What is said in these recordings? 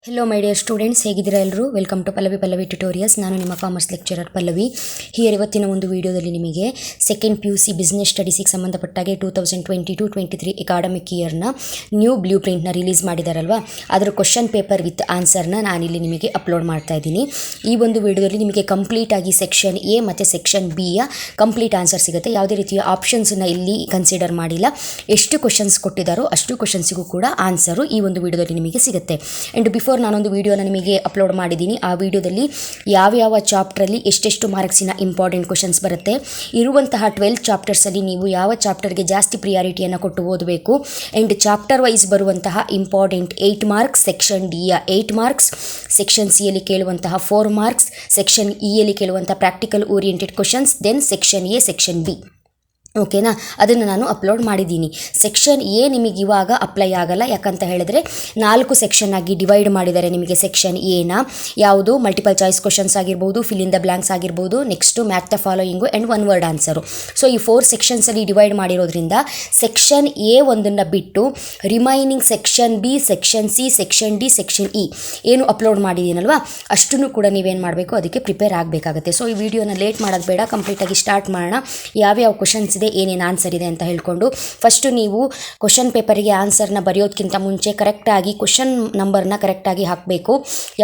Hello my dear students, ಹೇಗಿದ್ದೀರಾ ಎಲ್ಲರೂ? Welcome to Pallavi tutorials. ನಾನು ನಿಮ್ಮ ಕಾಮರ್ಸ್ ಲೆಕ್ಚರರ್ ಪಲ್ಲವಿ. ಹಿಯರ್ ಇವತ್ತಿನ ಒಂದು ವಿಡಿಯೋದಲ್ಲಿ ನಿಮಗೆ ಸೆಕೆಂಡ್ PUC ಬಿಸ್ನೆಸ್ ಸ್ಟಡೀಸಿಗೆ ಸಂಬಂಧಪಟ್ಟಾಗೆ 2022-23 ಅಕಾಡೆಮಿಕ್ ಇಯರ್ನ ನ್ಯೂ ಬ್ಲೂ ಪ್ರಿಂಟ್ನ ರಿಲೀಸ್ ಮಾಡಿದಾರಲ್ವಾ, ಅದರ ಕ್ವಶನ್ ಪೇಪರ್ ವಿತ್ ಆನ್ಸರ್ನ ನಾನಿಲ್ಲಿ ನಿಮಗೆ ಅಪ್ಲೋಡ್ ಮಾಡ್ತಾ ಇದ್ದೀನಿ. ಈ ಒಂದು ವಿಡಿಯೋದಲ್ಲಿ ನಿಮಗೆ ಕಂಪ್ಲೀಟ್ ಆಗಿ ಸೆಕ್ಷನ್ ಎ ಮತ್ತು ಸೆಕ್ಷನ್ ಬಿಯ ಕಂಪ್ಲೀಟ್ ಆನ್ಸರ್ ಸಿಗುತ್ತೆ. ಯಾವುದೇ ರೀತಿಯ ಆಪ್ಷನ್ಸ್ನ ಇಲ್ಲಿ ಕನ್ಸಿಡರ್ ಮಾಡಿಲ್ಲ. ಎಷ್ಟು ಕ್ವಶನ್ಸ್ ಕೊಟ್ಟಿದ್ದಾರೋ ಅಷ್ಟು ಕ್ವಶನ್ಸಿಗೂ ಕೂಡ ಆನ್ಸರು ಈ ಒಂದು ವಿಡಿಯೋದಲ್ಲಿ ನಿಮಗೆ ಸಿಗುತ್ತೆ. ಆ್ಯಂಡ್ ಬಿಫೋರ್ ನಾನೊಂದು ವಿಡಿಯೋನ ನಿಮಗೆ ಅಪ್ಲೋಡ್ ಮಾಡಿದ್ದೀನಿ. ಆ ವಿಡಿಯೋದಲ್ಲಿ ಯಾವ ಚಾಪ್ಟ್ರಲ್ಲಿ ಎಷ್ಟೆಷ್ಟು ಮಾರ್ಕ್ಸಿನ ಇಂಪಾರ್ಟೆಂಟ್ ಕ್ವಶನ್ಸ್ ಬರುತ್ತೆ, ಇರುವಂತಹ 12 ಚಾಪ್ಟರ್ಸಲ್ಲಿ ನೀವು ಯಾವ ಚಾಪ್ಟರ್ಗೆ ಜಾಸ್ತಿ ಪ್ರಿಯಾರಿಟಿಯನ್ನು ಕೊಟ್ಟು ಓದಬೇಕು, ಆ್ಯಂಡ್ ಚಾಪ್ಟರ್ ವೈಸ್ ಬರುವಂತಹ ಇಂಪಾರ್ಟೆಂಟ್ 8 ಮಾರ್ಕ್ಸ್, ಸೆಕ್ಷನ್ ಡಿಯ 8 ಮಾರ್ಕ್ಸ್, ಸೆಕ್ಷನ್ ಸಿಯಲ್ಲಿ ಕೇಳುವಂತಹ 4 ಮಾರ್ಕ್ಸ್, ಸೆಕ್ಷನ್ ಇಯಲ್ಲಿ ಕೇಳುವಂತಹ practical oriented questions, then section A, section B. ಓಕೆನಾ, ಅದನ್ನು ನಾನು ಅಪ್ಲೋಡ್ ಮಾಡಿದ್ದೀನಿ. ಸೆಕ್ಷನ್ ಎ ನಿಮಗೆ ಇವಾಗ ಅಪ್ಲೈ ಆಗಲ್ಲ, ಯಾಕಂತ ಹೇಳಿದ್ರೆ 4 ಸೆಕ್ಷನ್ ಆಗಿ ಡಿವೈಡ್ ಮಾಡಿದ್ದಾರೆ ನಿಮಗೆ. ಸೆಕ್ಷನ್ ಎನ ಯಾವುದು ಮಲ್ಟಿಪಲ್ ಚಾಯ್ಸ್ ಕ್ವಶನ್ಸ್ ಆಗಿರ್ಬೋದು, ಫಿಲ್ ಇನ್ ದ ಬ್ಲ್ಯಾಂಕ್ಸ್ ಆಗಿರ್ಬೋದು, next match the following and 1 word answer. So ಈ 4 ಸೆಕ್ಷನ್ಸಲ್ಲಿ ಡಿವೈಡ್ ಮಾಡಿರೋದ್ರಿಂದ ಸೆಕ್ಷನ್ ಎ ಒಂದನ್ನು ಬಿಟ್ಟು remaining section B, section C, section D, section E ಏನು ಅಪ್ಲೋಡ್ ಮಾಡಿದ್ದೀನಲ್ವಾ, ಅಷ್ಟನ್ನು ಕೂಡ ನೀವೇನು ಮಾಡಬೇಕು, ಅದಕ್ಕೆ ಪ್ರಿಪೇರ್ ಆಗಬೇಕಾಗುತ್ತೆ. ಸೊ ಈ ವಿಡಿಯೋನ ಲೇಟ್ ಮಾಡೋದು ಬೇಡ, ಕಂಪ್ಲೀಟಾಗಿ ಸ್ಟಾರ್ಟ್ ಮಾಡೋಣ. ಯಾವ್ಯಾವ ಕ್ವಶನ್ಸ್ ಇದೆ, ಏನೇನು ಆನ್ಸರ್ ಇದೆ ಅಂತ ಹೇಳ್ಕೊಂಡು. ಫಸ್ಟು ನೀವು ಕ್ವಶನ್ ಪೇಪರಿಗೆ ಆನ್ಸರ್ನ ಬರೆಯೋದಕ್ಕಿಂತ ಮುಂಚೆ ಕರೆಕ್ಟಾಗಿ ಕ್ವಶನ್ ನಂಬರ್ನ ಕರೆಕ್ಟಾಗಿ ಹಾಕಬೇಕು.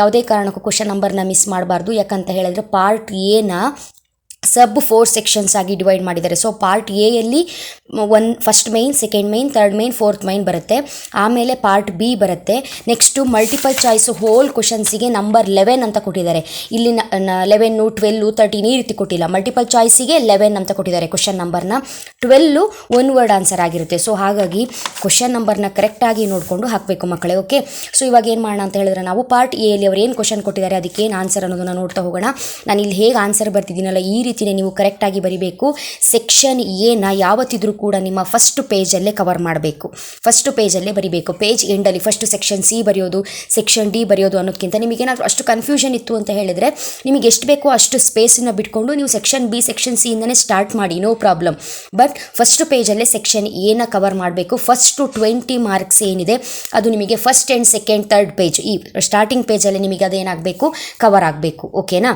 ಯಾವುದೇ ಕಾರಣಕ್ಕೂ ಕ್ವಶನ್ ನಂಬರ್ನ ಮಿಸ್ ಮಾಡಬಾರ್ದು. ಯಾಕಂತ ಹೇಳಿದ್ರೆ ಪಾರ್ಟ್ ಎನ ಸಬ್ 4 ಸೆಕ್ಷನ್ಸ್ ಆಗಿ ಡಿವೈಡ್ ಮಾಡಿದ್ದಾರೆ. ಸೊ ಪಾರ್ಟ್ ಎಯಲ್ಲಿ first main, second main, third main, fourth main ಬರುತ್ತೆ. ಆಮೇಲೆ ಪಾರ್ಟ್ ಬಿ ಬರುತ್ತೆ. ನೆಕ್ಸ್ಟು ಮಲ್ಟಿಪಲ್ ಚಾಯ್ಸು ಹೋಲ್ ಕ್ವಶನ್ಸಿಗೆ ನಂಬರ್ 11 ಅಂತ ಕೊಟ್ಟಿದ್ದಾರೆ. ಇಲ್ಲಿ 11, 12, 13 ಈ ರೀತಿ ಕೊಟ್ಟಿಲ್ಲ. ಮಲ್ಟಿಪಲ್ ಚಾಯ್ಸಿಗೆ 11 ಅಂತ ಕೊಟ್ಟಿದ್ದಾರೆ ಕ್ವಶನ್ ನಂಬರ್ನ. 12 1 ವರ್ಡ್ ಆನ್ಸರ್ ಆಗಿರುತ್ತೆ. ಸೊ ಹಾಗಾಗಿ ಕ್ವಶನ್ ನಂಬರ್ನ ಕರೆಕ್ಟಾಗಿ ನೋಡಿಕೊಂಡು ಹಾಕಬೇಕು ಮಕ್ಕಳೇ. ಓಕೆ, ಸೊ ಇವಾಗ ಏನು ಮಾಡೋಣ ಅಂತ ಹೇಳಿದ್ರೆ, ನಾವು ಪಾರ್ಟ್ ಎಯಲ್ಲಿ ಅವ್ರು ಏನು ಕ್ವಶನ್ ಕೊಟ್ಟಿದ್ದಾರೆ ಅದಕ್ಕೆ ಏನು ಆನ್ಸರ್ ಅನ್ನೋದನ್ನು ನೋಡ್ತಾ ಹೋಗೋಣ. ನಾನು ಇಲ್ಲಿ ಹೇಗೆ ಆನ್ಸರ್ ಬರ್ತಿದ್ದೀನಲ್ಲ ಈ ರೀತಿ ನೀವು ಕರೆಕ್ಟಾಗಿ ಬರೀಬೇಕು. ಸೆಕ್ಷನ್ ಎನ ಯಾವತ್ತಿದ್ರೂ ಕೂಡ ನಿಮ್ಮ ಫಸ್ಟ್ ಪೇಜಲ್ಲೇ ಕವರ್ ಮಾಡಬೇಕು, ಫಸ್ಟ್ ಪೇಜಲ್ಲೇ ಬರೀಬೇಕು. ಪೇಜ್ ಎಂಡಲ್ಲಿ ಫಸ್ಟ್ ಸೆಕ್ಷನ್ ಸಿ ಬರೆಯೋದು, ಸೆಕ್ಷನ್ ಡಿ ಬರೆಯೋದು ಅನ್ನೋದಕ್ಕಿಂತ ನಿಮಗೇನಾದರೂ ಅಷ್ಟು ಕನ್ಫ್ಯೂಷನ್ ಇತ್ತು ಅಂತ ಹೇಳಿದರೆ ನಿಮಗೆ ಎಷ್ಟು ಬೇಕೋ ಅಷ್ಟು ಸ್ಪೇಸನ್ನು ಬಿಟ್ಕೊಂಡು ನೀವು ಸೆಕ್ಷನ್ ಬಿ, ಸೆಕ್ಷನ್ ಸಿ ಇಂದನೇ ಸ್ಟಾರ್ಟ್ ಮಾಡಿ, ನೋ ಪ್ರಾಬ್ಲಮ್. ಬಟ್ ಫಸ್ಟ್ ಪೇಜಲ್ಲೇ ಸೆಕ್ಷನ್ ಎನ ಕವರ್ ಮಾಡಬೇಕು. ಫಸ್ಟು 20 ಮಾರ್ಕ್ಸ್ ಏನಿದೆ ಅದು ನಿಮಗೆ first and second, third page, ಈ ಸ್ಟಾರ್ಟಿಂಗ್ ಪೇಜಲ್ಲಿ ನಿಮಗೆ ಅದೇನಾಗಬೇಕು, ಕವರ್ ಆಗಬೇಕು. ಓಕೆನಾ.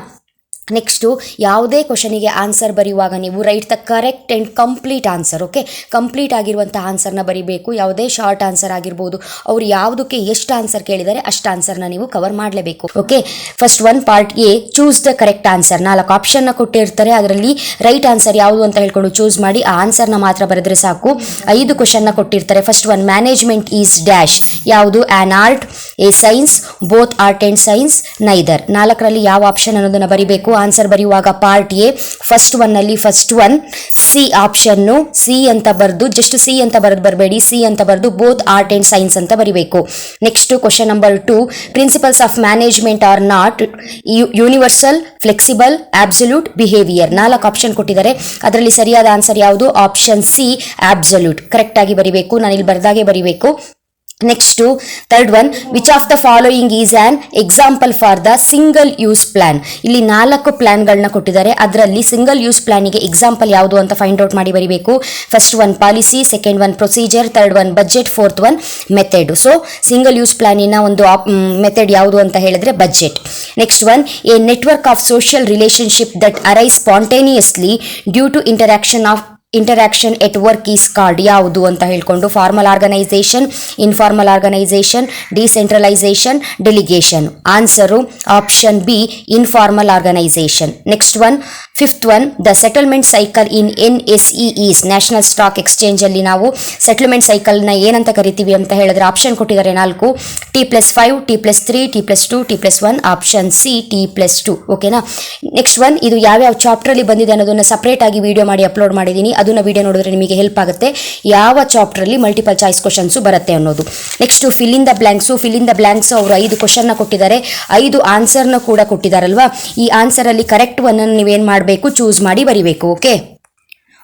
ನೆಕ್ಸ್ಟು ಯಾವುದೇ ಕ್ವಶನಿಗೆ ಆನ್ಸರ್ ಬರೆಯುವಾಗ ನೀವು right the correct and complete answer. Okay, complete ಆಗಿರುವಂಥ ಆನ್ಸರ್ನ ಬರೀಬೇಕು. ಯಾವುದೇ ಶಾರ್ಟ್ ಆನ್ಸರ್ ಆಗಿರ್ಬೋದು, ಅವ್ರು ಯಾವುದಕ್ಕೆ ಎಷ್ಟು ಆನ್ಸರ್ ಕೇಳಿದರೆ ಅಷ್ಟು ಆನ್ಸರ್ನ ನೀವು ಕವರ್ ಮಾಡಲೇಬೇಕು. Okay, first one part A, choose the correct answer. 4 ಆಪ್ಷನ್ನ ಕೊಟ್ಟಿರ್ತಾರೆ, ಅದರಲ್ಲಿ ರೈಟ್ ಆನ್ಸರ್ ಯಾವುದು ಅಂತ ಹೇಳ್ಕೊಂಡು ಚೂಸ್ ಮಾಡಿ ಆ ಆನ್ಸರ್ನ ಮಾತ್ರ ಬರೆದ್ರೆ ಸಾಕು. 5 ಕ್ವಶನ್ನ ಕೊಟ್ಟಿರ್ತಾರೆ. First one, management is dash, ಯಾವುದು an art, a science, both art and science, neither. 4ರಲ್ಲಿ ಯಾವ ಆಪ್ಷನ್ ಅನ್ನೋದನ್ನು ಬರೀಬೇಕು. ಆನ್ಸರ್ ಬರೆಯುವಾಗ ಪಾರ್ಟ್ ಎ ಫಸ್ಟ್ ಒನ್ನಲ್ಲಿ ಫಸ್ಟ್ ಒನ್ ಸಿ ಆಪ್ಷನ್ನು, ಸಿ ಅಂತ ಬರೆದು, ಜಸ್ಟ್ ಸಿ ಅಂತ ಬರೆದು ಬರಬೇಡಿ, ಸಿ ಅಂತ ಬರೆದು ಬೋತ್ ಆರ್ಟ್ ಆ್ಯಂಡ್ ಸೈನ್ಸ್ ಅಂತ ಬರೀಬೇಕು. Next question number 2, principles of management are not universal, flexible, absolute, behaviour. 4 option ಕೊಟ್ಟಿದ್ದಾರೆ, ಅದರಲ್ಲಿ ಸರಿಯಾದ ಆನ್ಸರ್ ಯಾವುದು, ಆಪ್ಷನ್ ಸಿ ಆಬ್ಸಲ್ಯೂಟ್. ಕರೆಕ್ಟಾಗಿ ಬರೀಬೇಕು, ನಾನು ಇಲ್ಲಿ ಬರೆದಾಗೆ ಬರೀಬೇಕು. Next third one, which of the following is an example for the single use plan. ಇಲ್ಲಿ 4 ಪ್ಲಾನ್ಗಳನ್ನ ಕೊಟ್ಟಿದ್ದಾರೆ, ಅದರಲ್ಲಿ ಸಿಂಗಲ್ ಯೂಸ್ ಪ್ಲಾನಿಗೆ ಎಕ್ಸಾಂಪಲ್ ಯಾವುದು ಅಂತ ಫೈಂಡ್ ಔಟ್ ಮಾಡಿ ಬರೀಬೇಕು. First one policy, second one procedure, third one budget, fourth one method. So single use ಪ್ಲಾನಿನ ಒಂದು method ಯಾವುದು ಅಂತ ಹೇಳಿದ್ರೆ budget. Next one, a network of social relationship that arise spontaneously due to interaction at work is called, ಯಾವುದು ಅಂತ ಹೇಳ್ಕೊಂಡು formal organisation, informal organisation, decentralisation, delegation. Answer option B informal organisation. Next one, fifth one, the settlement cycle in NSE is, national stock exchange ಅಲ್ಲಿ ನಾವು settlement ಸೈಕಲ್ನ ಏನಂತ ಕರಿತೀವಿ ಅಂತ ಹೇಳಿದ್ರೆ option ಕೊಟ್ಟಿದ್ದಾರೆ 4, T+5, T+3, T+2, T+1, option C T+2. ಓಕೆನಾ. Next one, ಇದು ಯಾವ್ಯಾವ ಚಾಪ್ಟ್ರಲ್ಲಿ ಬಂದಿದೆ ಅನ್ನೋದನ್ನು ಸಪ್ರೇಟ್ ಆಗಿ ವಿಡಿಯೋ ಮಾಡಿ ಅಪ್ಲೋಡ್ ಮಾಡಿದ್ದೀನಿ, ಅದನ್ನ ವಿಡಿಯೋ ನೋಡಿದ್ರೆ ನಿಮಗೆ ಹೆಲ್ಪ್ ಆಗುತ್ತೆ, ಯಾವ ಚಾಪ್ಟ್ರಲ್ಲಿ ಮಲ್ಟಿಪಲ್ ಚಾಯ್ಸ್ ಕ್ವಶನ್ಸು ಬರುತ್ತೆ ಅನ್ನೋದು. Next fill in the blanks. Fill in the blanks ಅವರು 5 ಕ್ವಶನ್ನ ಕೊಟ್ಟಿದ್ದಾರೆ, 5 ಆನ್ಸರ್ನ ಕೂಡ ಕೊಟ್ಟಿದ್ದಾರಲ್ವಾ. ಈ ಆನ್ಸರಲ್ಲಿ ಕರೆಕ್ಟ್ ಒನ್ ಅನ್ನು ನೀವೇನು ಮಾಡಬೇಕು, ಚೂಸ್ ಮಾಡಿ ಬರೀಬೇಕು.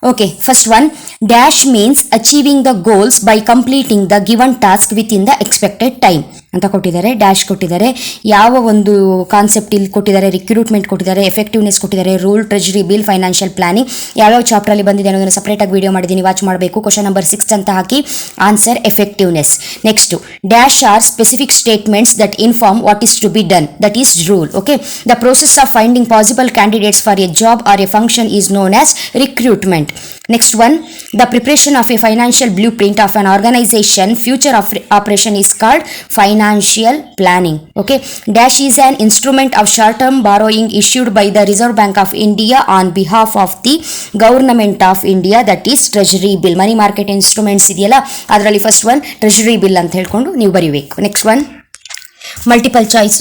Okay, first one, dash means achieving the goals by completing the given task with in the expected time. ಅಂತ ಕೊಟ್ಟಿದ್ದಾರೆ, ಡ್ಯಾಶ್ ಕೊಟ್ಟಿದ್ದಾರೆ. ಯಾವ ಒಂದು ಕಾನ್ಸೆಪ್ಟ್ ಇಲ್ಲಿ ಕೊಟ್ಟಿದ್ದಾರೆ, ರಿಕ್ರೂಟ್ಮೆಂಟ್ ಕೊಟ್ಟಿದ್ದಾರೆ, ಎಫೆಕ್ಟಿವ್ನೆಸ್ ಕೊಟ್ಟಿದ್ದಾರೆ, rule, treasury bill, financial planning, ಯಾವ್ಯಾವ ಚಾಪ್ಟರ್ ಅಲ್ಲಿ ಬಂದಿದೆ ಅನ್ನೋದನ್ನು ಸಪರೇಟ್ ಆಗಿ ವಿಡಿಯೋ ಮಾಡಿದ್ದೀನಿ, ವಾಚ್ ಮಾಡಬೇಕು. ಕ್ವಶನ್ ನಂಬರ್ 6 ಅಂತ ಹಾಕಿ answer effectiveness. Next dash are specific statements that inform what is to be done, that is rule. Okay, the process of finding possible candidates for a job or a function is known as recruitment. Next one, the preparation of a financial blueprint of an organization future operation is called financial planning. Okay, dash is an instrument of short term borrowing issued by the Reserve Bank of India on behalf of the government of India, that is treasury bill. Money market instruments ಇದೆಯಲ್ಲ ಅದರಲ್ಲಿ first one treasury bill ಅಂತ ಹೇಳ್ಕೊಂಡು ನೀವು ಬರೀಬೇಕು. Next one multiple choice,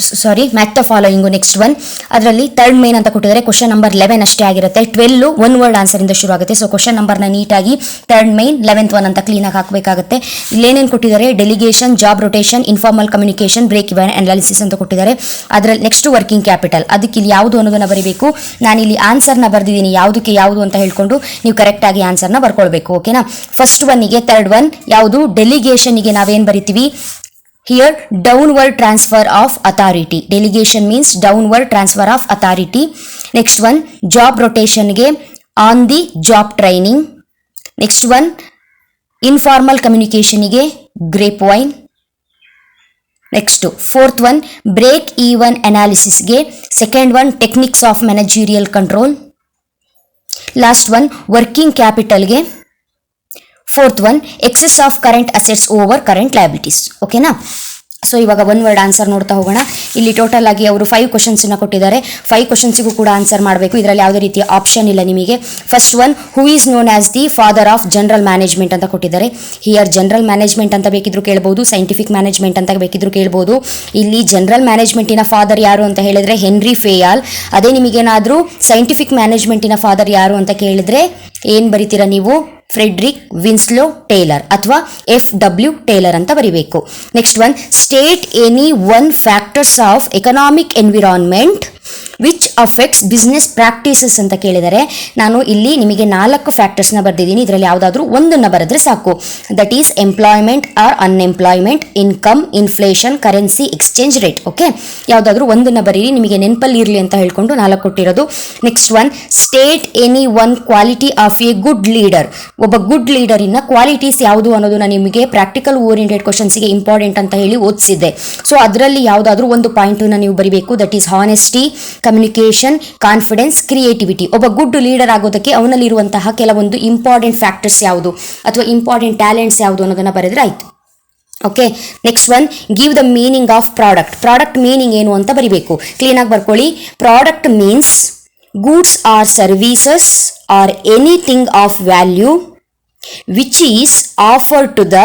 match the following. Next one ಅದರಲ್ಲಿ third main ಅಂತ ಕೊಟ್ಟಿದ್ದಾರೆ. Question number 11 ಅಷ್ಟೇ ಆಗಿರುತ್ತೆ. 12 ಒನ್ ವರ್ಡ್ ಆನ್ಸರ್ ಇಂದ ಶುರು ಆಗುತ್ತೆ. ಸೊ ಕ್ವಶನ್ ನಂಬರ್ನ ನೀಟಾಗಿ ಥರ್ಡ್ ಮೇನ್ 11th ಒನ್ ಅಂತ ಕ್ಲೀನಾಗಿ ಹಾಕಬೇಕಾಗುತ್ತೆ. ಇಲ್ಲೇನೇನು ಕೊಟ್ಟಿದ್ದಾರೆ, delegation, job rotation, informal communication, break even analysis ಅಂತ ಕೊಟ್ಟಿದ್ದಾರೆ. ಅದರಲ್ಲಿ ನೆಕ್ಸ್ಟ್ ವರ್ಕಿಂಗ್ ಕ್ಯಾಪಿಟಲ್, ಅದಕ್ಕೆ ಇಲ್ಲಿ ಯಾವುದು ಅನ್ನೋದನ್ನ ಬರೀಬೇಕು. ನಾನು ಇಲ್ಲಿ ಆನ್ಸರ್ನ ಬರ್ದಿದ್ದೀನಿ, ಯಾವುದಕ್ಕೆ ಯಾವುದು ಅಂತ ಹೇಳ್ಕೊಂಡು ನೀವು ಕರೆಕ್ಟ್ ಆಗಿ ಆನ್ಸರ್ನ ಬರ್ಕೊಳ್ಬೇಕು. ಓಕೆನಾ, ಫಸ್ಟ್ ಒನ್ನಿಗೆ ಥರ್ಡ್ ಒನ್ ಯಾವುದು, ಡೆಲಿಗೇಷನ್ಗೆ ನಾವೇನು ಬರಿತೀವಿ, here downward transfer of authority. Delegation means downward transfer of authority. Next one, job rotation ge on the job training. Next one, informal communication ge grapevine. Next, fourth one, break even analysis ge second one, techniques of managerial control. Last one, working capital ge fourth one, excess of current assets over current liabilities. ಓಕೆನಾ, so ಇವಾಗ one word answer ನೋಡ್ತಾ ಹೋಗೋಣ. ಇಲ್ಲಿ total ಆಗಿ ಅವರು 5 ಕ್ವಶನ್ಸ್ನ ಕೊಟ್ಟಿದ್ದಾರೆ. 5 ಕ್ವಶನ್ಸಿಗೂ ಕೂಡ answer ಮಾಡಬೇಕು. ಇದರಲ್ಲಿ ಯಾವುದೇ ರೀತಿಯ ಆಪ್ಷನ್ ಇಲ್ಲ ನಿಮಗೆ. First one, who is known as the father of general management ಅಂತ ಕೊಟ್ಟಿದ್ದಾರೆ. ಹಿಯರ್ ಜನರಲ್ ಮ್ಯಾನೇಜ್ಮೆಂಟ್ ಅಂತ ಬೇಕಿದ್ರು ಕೇಳ್ಬೋದು, ಸೈಂಟಿಫಿಕ್ ಮ್ಯಾನೇಜ್ಮೆಂಟ್ ಅಂತ ಬೇಕಿದ್ರು ಕೇಳ್ಬೋದು. ಇಲ್ಲಿ ಜನರಲ್ ಮ್ಯಾನೇಜ್ಮೆಂಟಿನ ಫಾದರ್ ಯಾರು ಅಂತ ಹೇಳಿದ್ರೆ ಹೆನ್ರಿ ಫೇಯಾಲ್. ಅದೇ ನಿಮಗೇನಾದರೂ ಸೈಂಟಿಫಿಕ್ ಮ್ಯಾನೇಜ್ಮೆಂಟಿನ ಫಾದರ್ ಯಾರು ಅಂತ ಕೇಳಿದ್ರೆ ಏನು ಬರಿತೀರಾ ನೀವು, ಫ್ರೆಡ್ರಿಕ್ ವಿನ್ಸ್ಲೋ ಟೇಲರ್ ಅಥವಾ FW ಟೇಲರ್ ಅಂತ ಬರಿಬೇಕು. Next one, state any one factors of economic environment which affects business practices ಅಂತ ಕೇಳಿದರೆ ನಾನು ಇಲ್ಲಿ ನಿಮಗೆ 4 ಫ್ಯಾಕ್ಟರ್ಸ್ನ ಬರೆದಿದ್ದೀನಿ. ಇದರಲ್ಲಿ ಯಾವುದಾದ್ರೂ ಒಂದನ್ನು ಬರೆದ್ರೆ ಸಾಕು. That is employment or unemployment, income, inflation, currency, exchange rate. Okay, ಯಾವುದಾದ್ರೂ ಒಂದನ್ನು ಬರೀರಿ, ನಿಮಗೆ ನೆನಪಲ್ಲಿ ಇರಲಿ ಅಂತ ಹೇಳ್ಕೊಂಡು 4 ಕೊಟ್ಟಿರೋದು. Next one, state any one quality of A good leader. ಒಬ್ಬ ಗುಡ್ ಲೀಡರಿನ ಕ್ವಾಲಿಟೀಸ್ ಯಾವುದು ಅನ್ನೋದು ನಾನು ನಿಮಗೆ ಪ್ರಾಕ್ಟಿಕಲ್ ಓರಿಯೆಂಟೆಡ್ ಕ್ವಶನ್ಸ್ಗೆ ಇಂಪಾರ್ಟೆಂಟ್ ಅಂತ ಹೇಳಿ ಓದಿಸಿದ್ದೆ. ಸೊ ಅದರಲ್ಲಿ ಯಾವುದಾದ್ರೂ ಒಂದು ಪಾಯಿಂಟನ್ನು ನೀವು ಬರೀಬೇಕು. That is honesty, communication, confidence, creativity. ಒಬ್ಬ ಗುಡ್ ಲೀಡರ್ ಆಗೋದಕ್ಕೆ ಅವನಲ್ಲಿರುವಂತಹ ಕೆಲವೊಂದು ಇಂಪಾರ್ಟೆಂಟ್ ಫ್ಯಾಕ್ಟರ್ಸ್ ಯಾವುದು ಅಥವಾ ಇಂಪಾರ್ಟೆಂಟ್ ಟ್ಯಾಲೆಂಟ್ಸ್ ಯಾವುದು ಅನ್ನೋದನ್ನ ಬರೆದ್ರೆ ಆಯ್ತು. Okay, next one, give the meaning of product. Product meaning ಏನು ಅಂತ ಬರಿಬೇಕು. ಕ್ಲೀನಾಗಿ ಬರ್ಕೊಳ್ಳಿ. Product means goods or services or anything of value which is offered to the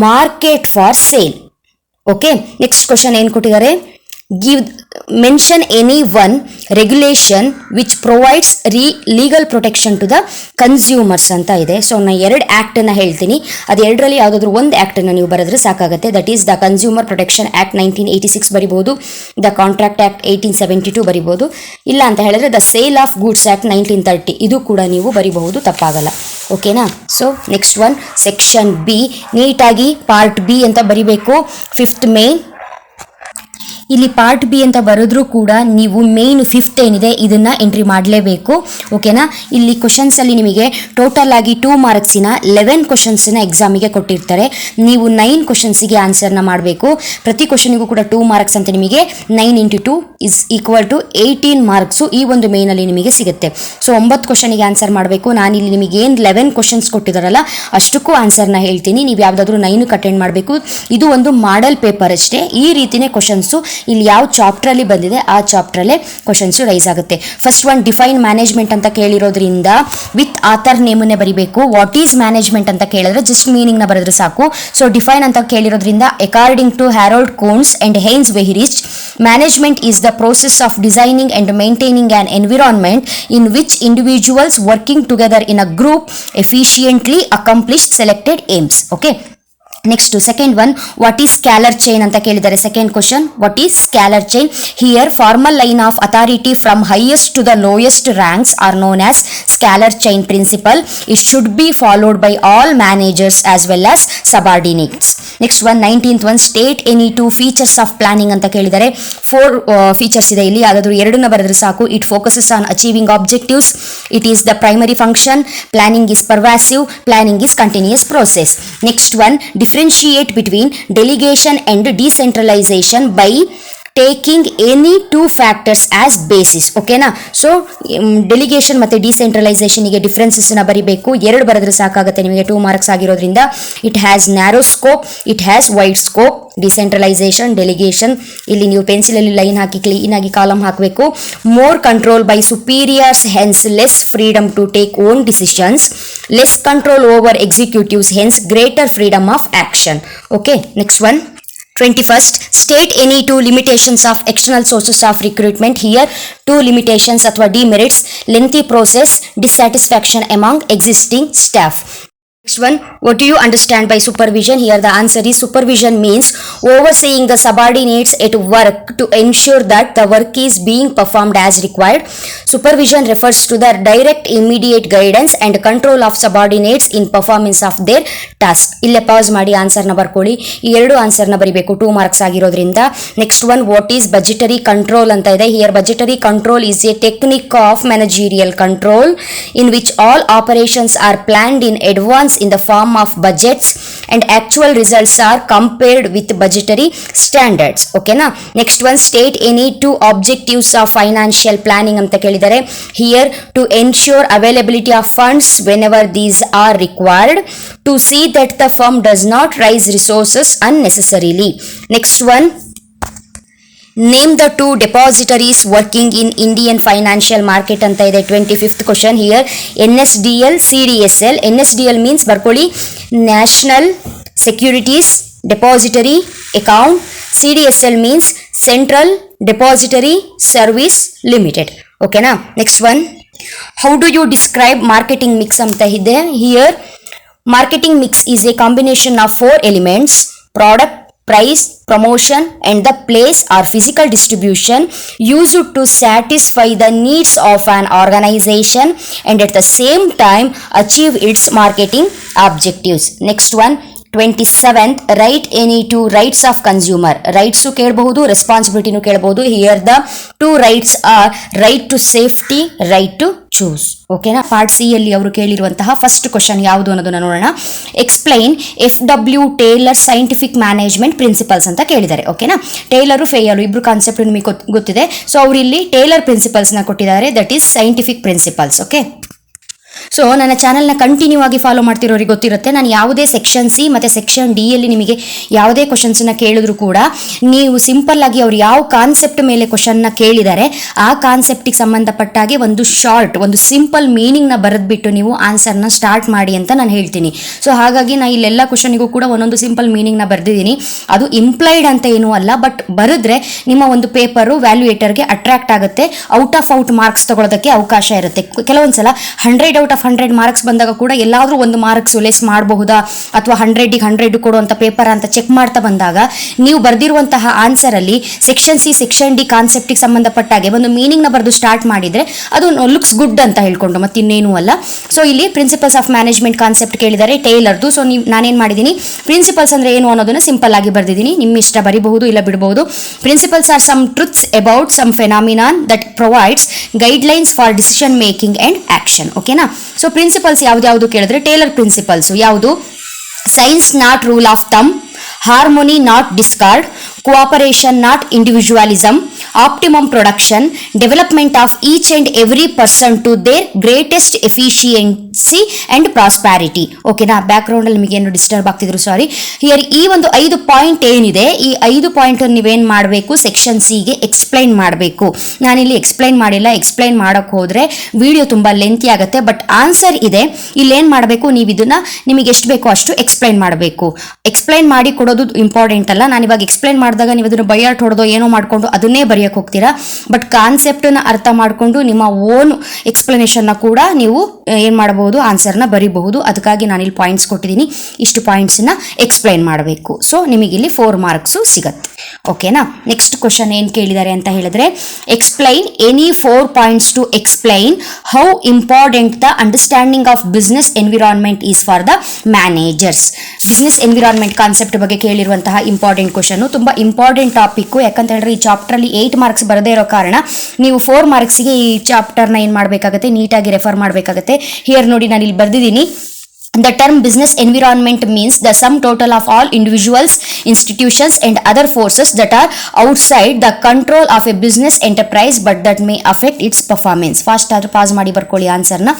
market for sale. Okay, next question ಏನು ಕೊಟ್ಟಿದ್ದಾರೆ, give mention any one regulation which provides legal protection to the consumers ಅಂತ ಇದೆ. So ನಾನು 2 ಆ್ಯಕ್ಟನ್ನು ಹೇಳ್ತೀನಿ, ಅದು 2ರಲ್ಲಿ ಯಾವುದಾದ್ರೂ ಒಂದು ಆ್ಯಕ್ಟನ್ನು ನೀವು ಬರೆದ್ರೆ ಸಾಕಾಗುತ್ತೆ. That is the consumer protection act 1986 ಬರಿಬೋದು, ದ ಕಾಂಟ್ರಾಕ್ಟ್ ಆ್ಯಕ್ಟ್ 1872 ಬರಿಬೋದು. ಇಲ್ಲ ಅಂತ ಹೇಳಿದ್ರೆ the sale of goods act 1930 ಇದು ಕೂಡ ನೀವು ಬರಿಬಹುದು, ತಪ್ಪಾಗಲ್ಲ. ಓಕೆನಾ, so next one, section B. ನೀಟಾಗಿ ಪಾರ್ಟ್ ಬಿ ಅಂತ ಬರಿಬೇಕು. 5th main. ಇಲ್ಲಿ ಪಾರ್ಟ್ ಬಿ ಅಂತ ಬರೆದ್ರೂ ಕೂಡ ನೀವು ಮೇನ್ 5th ಏನಿದೆ ಇದನ್ನ ಎಂಟ್ರಿ ಮಾಡಲೇಬೇಕು. ಓಕೆನಾ, ಇಲ್ಲಿ ಕ್ವಶನ್ಸಲ್ಲಿ ನಿಮಗೆ ಟೋಟಲ್ ಆಗಿ 2 ಮಾರ್ಕ್ಸಿನ 11 ಕ್ವಶನ್ಸ್ನ ಎಕ್ಸಾಮಿಗೆ ಕೊಟ್ಟಿರ್ತಾರೆ. ನೀವು 9 ಕ್ವಶನ್ಸಿಗೆ ಆನ್ಸರ್ನ ಮಾಡಬೇಕು. ಪ್ರತಿ ಕ್ವಶನಿಗೂ ಕೂಡ 2 ಮಾರ್ಕ್ಸ್ ಅಂತ ನಿಮಗೆ 9 × 2 ಇಸ್ ಈಕ್ವಲ್ ಟು 18 ಮಾರ್ಕ್ಸು ಈ ಒಂದು ಮೇನಲ್ಲಿ ನಿಮಗೆ ಸಿಗುತ್ತೆ. ಸೊ 9 ಕ್ವಶನಿಗೆ ಆನ್ಸರ್ ಮಾಡಬೇಕು. ನಾನಿಲ್ಲಿ ನಿಮಗೆ ಏನು 11 ಕ್ವಶನ್ಸ್ ಕೊಟ್ಟಿದ್ದಾರಲ್ಲ ಅಷ್ಟಕ್ಕೂ ಆನ್ಸರ್ನ ಹೇಳ್ತೀನಿ. ನೀವು ಯಾವುದಾದ್ರೂ 9ಕ್ಕೆ ಅಟೆಂಡ್ ಮಾಡಬೇಕು. ಇದು ಒಂದು ಮಾಡೆಲ್ ಪೇಪರ್ ಅಷ್ಟೇ. ಈ ರೀತಿನೇ ಕ್ವಶನ್ಸು ಇಲ್ಲಿ ಯಾವ ಚಾಪ್ಟರ್ ಬಂದಿದೆ ಆ ಚಾಪ್ಟರಲ್ಲೇ ಕ್ವಶನ್ಸ್ ರೈಸ್ ಆಗುತ್ತೆ. ಫಸ್ಟ್ ಒನ್, ಡಿಫೈನ್ ಮ್ಯಾನೇಜ್ಮೆಂಟ್ ಅಂತ ಕೇಳಿರೋದ್ರಿಂದ ವಿತ್ ಆಥರ್ ನೇಮನ್ನೇ ಬರೀಬೇಕು. ವಾಟ್ ಈಸ್ ಮ್ಯಾನೇಜ್ಮೆಂಟ್ ಅಂತ ಕೇಳಿದ್ರೆ ಜಸ್ಟ್ ಮೀನಿಂಗ್ನ ಬರೆದ್ರೆ ಸಾಕು. ಸೊ ಡಿಫೈನ್ ಅಂತ ಕೇಳಿರೋದ್ರಿಂದ according to Harold Koontz and Heinz Weihrich, management is the process of designing and maintaining an environment in which individuals working together in a group efficiently accomplish selected aims. Okay, next second one, what is scalar chain ಅಂತ ಕೇಳಿದ್ದಾರೆ. Second question, what is scalar chain? Here formal line of authority from highest to the lowest ranks are known as scalar chain principle. It should be followed by all managers as well as subordinates. Next one, 19th one, state any 2 features of planning ಅಂತ ಕೇಳಿದ್ದಾರೆ. 4 features ಇದೆ ಇಲ್ಲಿ, ಯಾವ್ದಾದ್ರು 2 ಬರೆದ್ರೆ ಸಾಕು. It focuses on achieving objectives, it is the primary function, planning is pervasive, planning is continuous process. Next one, differentiate between delegation and decentralization by taking any 2 factors as basis. ಓಕೆನಾ? So delegation ಮತ್ತೆ ಡಿಸೆಂಟ್ರಲೈಸೇಷನ್ಗೆ differences ನ ಬರಿಬೇಕು. 2 ಬರೆದ್ರೆ ಸಾಕಾಗುತ್ತೆ ನಿಮಗೆ, 2 marks ಆಗಿರೋದ್ರಿಂದ. It has narrow scope, it has wide scope. Decentralisation, delegation, ಇಲ್ಲಿ ನೀವು ಪೆನ್ಸಿಲ್ ಅಲ್ಲಿ ಲೈನ್ ಹಾಕಿ ಕ್ಲೀನ್ ಆಗಿ ಕಾಲಮ್ ಹಾಕಬೇಕು. More control by superiors, hence less freedom to take own decisions. Less control over executives, hence greater freedom of action. Okay, next one, 21st, state any 2 limitations of external sources of recruitment. Here 2 limitations athwa demerits: lengthy process, dissatisfaction among existing staff. Next one, what do you understand by supervision? Here the answer is supervision means overseeing the subordinates at work to ensure that the work is being performed as required. Supervision refers to the direct immediate guidance and control of subordinates in performance of their task. Ille pause ಮಾಡಿ answer ನ ಬರ್ಕೊಳ್ಳಿ. ಈ 2 answer ನ ಬರಿಬೇಕು, 2 marks ಆಗಿರೋದ್ರಿಂದ. Next one, what is budgetary control ಅಂತ ಇದೆ. Here budgetary control is a technique of managerial control in which all operations are planned in advance in the form of budgets and actual results are compared with budgetary standards. Okay na? Next one, state any 2 objectives of financial planning anta kelidare. Here to ensure availability of funds whenever these are required, to see that the firm does not raise resources unnecessarily. Next one, name the 2 depositories working in Indian financial market anta ide. 25th question here, NSDL, CDSL. NSDL means barkoli National Securities Depository Account. CDSL means Central Depository Service Limited. Okay na? Next one, how do you describe marketing mix anta ide. Here marketing mix is a combination of 4 elements: product, price, promotion and the place or physical distribution used to satisfy the needs of an organization and at the same time achieve its marketing objectives. Next one, 27th, write any 2 rights of consumer. Rights ಕೇಳಬಹುದು, responsibility ಕೇಳಬಹುದು. Here the 2 rights are right to safety, right to choose. ಓಕೆನಾ? Part C ಅಲ್ಲಿ ಅವರು ಕೇಳಿರುವಂತಹ first question ಯಾವುದು ಅನ್ನೋದನ್ನ ನೋಡೋಣ. Explain FW Taylor scientific management principles ಅಂತ ಕೇಳಿದ್ದಾರೆ. ಓಕೆನಾ? ಟೇಲರು ಫೇಯಲು ಇಬ್ರು ಕಾನ್ಸೆಪ್ಟ್ ನಿಮಗೆ ಗೊತ್ತಿದೆ. ಸೊ ಅವರು ಇಲ್ಲಿ ಟೇಲರ್ ಪ್ರಿನ್ಸಿಪಲ್ಸ್ ನ ಕೊಟ್ಟಿದ್ದಾರೆ, that is scientific principles. Okay, so ನನ್ನ ಚಾನಲ್ನ ಕಂಟಿನ್ಯೂ ಆಗಿ ಫಾಲೋ ಮಾಡ್ತಿರೋರಿಗೆ ಗೊತ್ತಿರುತ್ತೆ, ನಾನು ಯಾವುದೇ ಸೆಕ್ಷನ್ ಸಿ ಮತ್ತು ಸೆಕ್ಷನ್ ಡಿ ಅಲ್ಲಿ ನಿಮಗೆ ಯಾವುದೇ ಕ್ವಶನ್ಸನ್ನ ಕೇಳಿದ್ರು ಕೂಡ ನೀವು ಸಿಂಪಲ್ ಆಗಿ ಅವ್ರು ಯಾವ ಕಾನ್ಸೆಪ್ಟ್ ಮೇಲೆ ಕ್ವಶನ್ನ ಕೇಳಿದ್ದಾರೆ ಆ ಕಾನ್ಸೆಪ್ಟಿಗೆ ಸಂಬಂಧಪಟ್ಟಾಗೆ ಒಂದು ಶಾರ್ಟ್, ಒಂದು ಸಿಂಪಲ್ ಮೀನಿಂಗ್ನ ಬರೆದ್ಬಿಟ್ಟು ನೀವು ಆನ್ಸರ್ನ ಸ್ಟಾರ್ಟ್ ಮಾಡಿ ಅಂತ ನಾನು ಹೇಳ್ತೀನಿ. ಸೊ ಹಾಗಾಗಿ ನಾನು ಇಲ್ಲೆಲ್ಲ ಕ್ವಶನಿಗೂ ಕೂಡ ಒಂದೊಂದು ಸಿಂಪಲ್ ಮೀನಿಂಗ್ನ ಬರೆದಿದ್ದೀನಿ. ಅದು ಇಂಪ್ಲೈಡ್ ಅಂತ ಏನೂ ಅಲ್ಲ, ಬಟ್ ಬರೆದ್ರೆ ನಿಮ್ಮ ಒಂದು ಪೇಪರು ವ್ಯಾಲ್ಯೂಯೇಟರ್ಗೆ ಅಟ್ರಾಕ್ಟ್ ಆಗುತ್ತೆ, ಔಟ್ ಆಫ್ ಮಾರ್ಕ್ಸ್ ತಗೊಳ್ಳೋದಕ್ಕೆ ಅವಕಾಶ ಇರುತ್ತೆ. ಕೆಲವೊಂದ್ಸಲ 100 out of 100 ಮಾರ್ಕ್ಸ್ ಬಂದಾಗ ಕೂಡ ಎಲ್ಲಾದ್ರೂ ಒಂದು ಮಾರ್ಕ್ಸ್ ಲೆಸ್ ಮಾಡಬಹುದಾ ಅಥವಾ 100ಗೆ 100 ಕೊಡುವಂತ ಪೇಪರ್ ಅಂತ ಚೆಕ್ ಮಾಡ್ತಾ ಬಂದಾಗ ನೀವು ಬರೆದಿರುವಂತಹ ಆನ್ಸರ್ ಅಲ್ಲಿ ಸೆಕ್ಷನ್ ಸಿ ಸೆಕ್ಷನ್ ಡಿ ಕಾನ್ಸೆಪ್ಟಿಗೆ ಸಂಬಂಧಪಟ್ಟಾಗೆ ಒಂದು ಮೀನಿಂಗ್ ನ ಬರೆದು ಸ್ಟಾರ್ಟ್ ಮಾಡಿದ್ರೆ ಅದು ಲುಕ್ಸ್ ಗುಡ್ ಅಂತ ಹೇಳ್ಕೊಂಡು ಮತ್ತಿನ್ನೇನೂ ಅಲ್ಲ. ಸೊ ಇಲ್ಲಿ ಪ್ರಿನ್ಸಿಪಲ್ಸ್ ಆಫ್ ಮ್ಯಾನೇಜ್ಮೆಂಟ್ ಕಾನ್ಸೆಪ್ಟ್ ಕೇಳಿದ್ದಾರೆ ಟೇಲರ್ದು. ಸೊ ನಾನೇನ್ ಮಾಡಿದ್ದೀನಿ, ಪ್ರಿನ್ಸಿಪಲ್ಸ್ ಅಂದ್ರೆ ಏನು ಅನ್ನೋದನ್ನ ಸಿಂಪಲ್ ಆಗಿ ಬರೆದಿದ್ದೀನಿ. ನಿಮ್ಮ ಇಷ್ಟ ಬರಿಬಹುದು ಇಲ್ಲ ಬಿಡಬಹುದು. Principles are some truths about some phenomenon that provides guidelines for decision making and action. ಓಕೆನಾ? ಸೊ ಪ್ರಿನ್ಸಿಪಲ್ಸ್ ಯಾವ್ದು ಕೇಳಿದ್ರೆ ಟೇಲರ್ ಪ್ರಿನ್ಸಿಪಲ್ಸ್ ಯಾವುದು? Science not rule of thumb, harmony not discord, cooperation not individualism, optimum production, development of each and every person to their greatest efficiency and prosperity. ಓಕೆನಾ? Background ಅಲ್ಲಿ ನಿಮಗೆ ಏನು disturb ಆಗ್ತಿದ್ರು, sorry. Here ಈ ಒಂದು 5 point ಏನಿದೆ, ಈ 5 point ನೀವೇನ್ ಮಾಡಬೇಕು, ಸೆಕ್ಷನ್ ಸಿ ಗೆ ಎಕ್ಸ್ಪ್ಲೈನ್ ಮಾಡಬೇಕು. ನಾನಿಲ್ಲಿ ಎಕ್ಸ್ಪ್ಲೈನ್ ಮಾಡಿಲ್ಲ, ಎಕ್ಸ್ಪ್ಲೈನ್ ಮಾಡಕ್ ಹೋದ್ರೆ ವಿಡಿಯೋ ತುಂಬಾ ಲೆಂತಿ ಆಗುತ್ತೆ. ಬಟ್ ಆನ್ಸರ್ ಇದೆ, ಇಲ್ಲಿ ಏನ್ ಮಾಡಬೇಕು, ನೀವು ಇದನ್ನ ನಿಮಗೆ ಎಷ್ಟು ಬೇಕೋ ಅಷ್ಟು ಎಕ್ಸ್ಪ್ಲೈನ್ ಮಾಡಬೇಕು. ಎಕ್ಸ್ಪ್ಲೈನ್ ಮಾಡಿ ಕೊಡೋದು ಇಂಪಾರ್ಟೆಂಟ್ ಅಲ್ಲ. ನಾನು ಇವಾಗ ಎಕ್ಸ್ಪ್ಲೈನ್ ಮಾಡಿದಾಗ ನೀವು ಅದನ್ನು ಬೈಯಾಟ್ ಹೊಡೆದೋ ಏನೋ ಮಾಡ್ಕೊಂಡು ಅದನ್ನೇ ಬರೆಯೋಕೆ ಬರೆಯಕ್ಕೆ ಹೋಗ್ತೀರಾ. ಬಟ್ ಕಾನ್ಸೆಪ್ಟನ್ನು ಅರ್ಥ ಮಾಡಿಕೊಂಡು ನಿಮ್ಮ ಓನ್ ಎಕ್ಸ್ಪ್ಲನೇಷನ್ನ ಕೂಡ ನೀವು ಏನು ಮಾಡಬಹುದು, ಆನ್ಸರ್ನ ಬರೀಬಹುದು. ಅದಕ್ಕಾಗಿ ನಾನಿಲ್ಲಿ ಪಾಯಿಂಟ್ಸ್ ಕೊಟ್ಟಿದ್ದೀನಿ, ಇಷ್ಟು ಪಾಯಿಂಟ್ಸನ್ನ ಎಕ್ಸ್ಪ್ಲೈನ್ ಮಾಡಬೇಕು. ಸೊ ನಿಮಗಿಲ್ಲಿ 4 ಮಾರ್ಕ್ಸು ಸಿಗುತ್ತೆ. ಓಕೆನಾ. ನೆಕ್ಸ್ಟ್ ಕ್ವಶನ್ ಏನು ಕೇಳಿದ್ದಾರೆ ಅಂತ ಹೇಳಿದ್ರೆ, explain any 4 points to explain how important the understanding of business environment is for the managers. Business environment concept ಬಗ್ಗೆ ಕೇಳಿರುವಂತಹ ಇಂಪಾರ್ಟೆಂಟ್ ಕ್ವಶನ್, ತುಂಬಾ ಇಂಪಾರ್ಟೆಂಟ್ ಟಾಪಿಕ್. ಯಾಕಂತ ಹೇಳಿದ್ರೆ ಈ ಚಾಪ್ಟರ್ಲಿ 8 ಮಾರ್ಕ್ಸ್ ಬರದೇ ಇರೋ ಕಾರಣ ನೀವು 4 ಮಾರ್ಕ್ಸ್ಗೆ ಈ ಚಾಪ್ಟರ್ನ ಏನು ಮಾಡಬೇಕಾಗುತ್ತೆ, ನೀಟಾಗಿ ರೆಫರ್ ಮಾಡಬೇಕಾಗುತ್ತೆ. ಹಿಯರ್ ನೋಡಿ, ನಾನು ಇಲ್ಲಿ ಬರ್ದಿದ್ದೀನಿ. The term business environment means the sum total of all individuals, institutions and other forces that are outside the control of a business enterprise but that may affect its performance. Fast ಆದರೂ pass ಮಾಡಿ ಬರ್ಕೊಳ್ಳಿ ಆನ್ಸರ್ನ.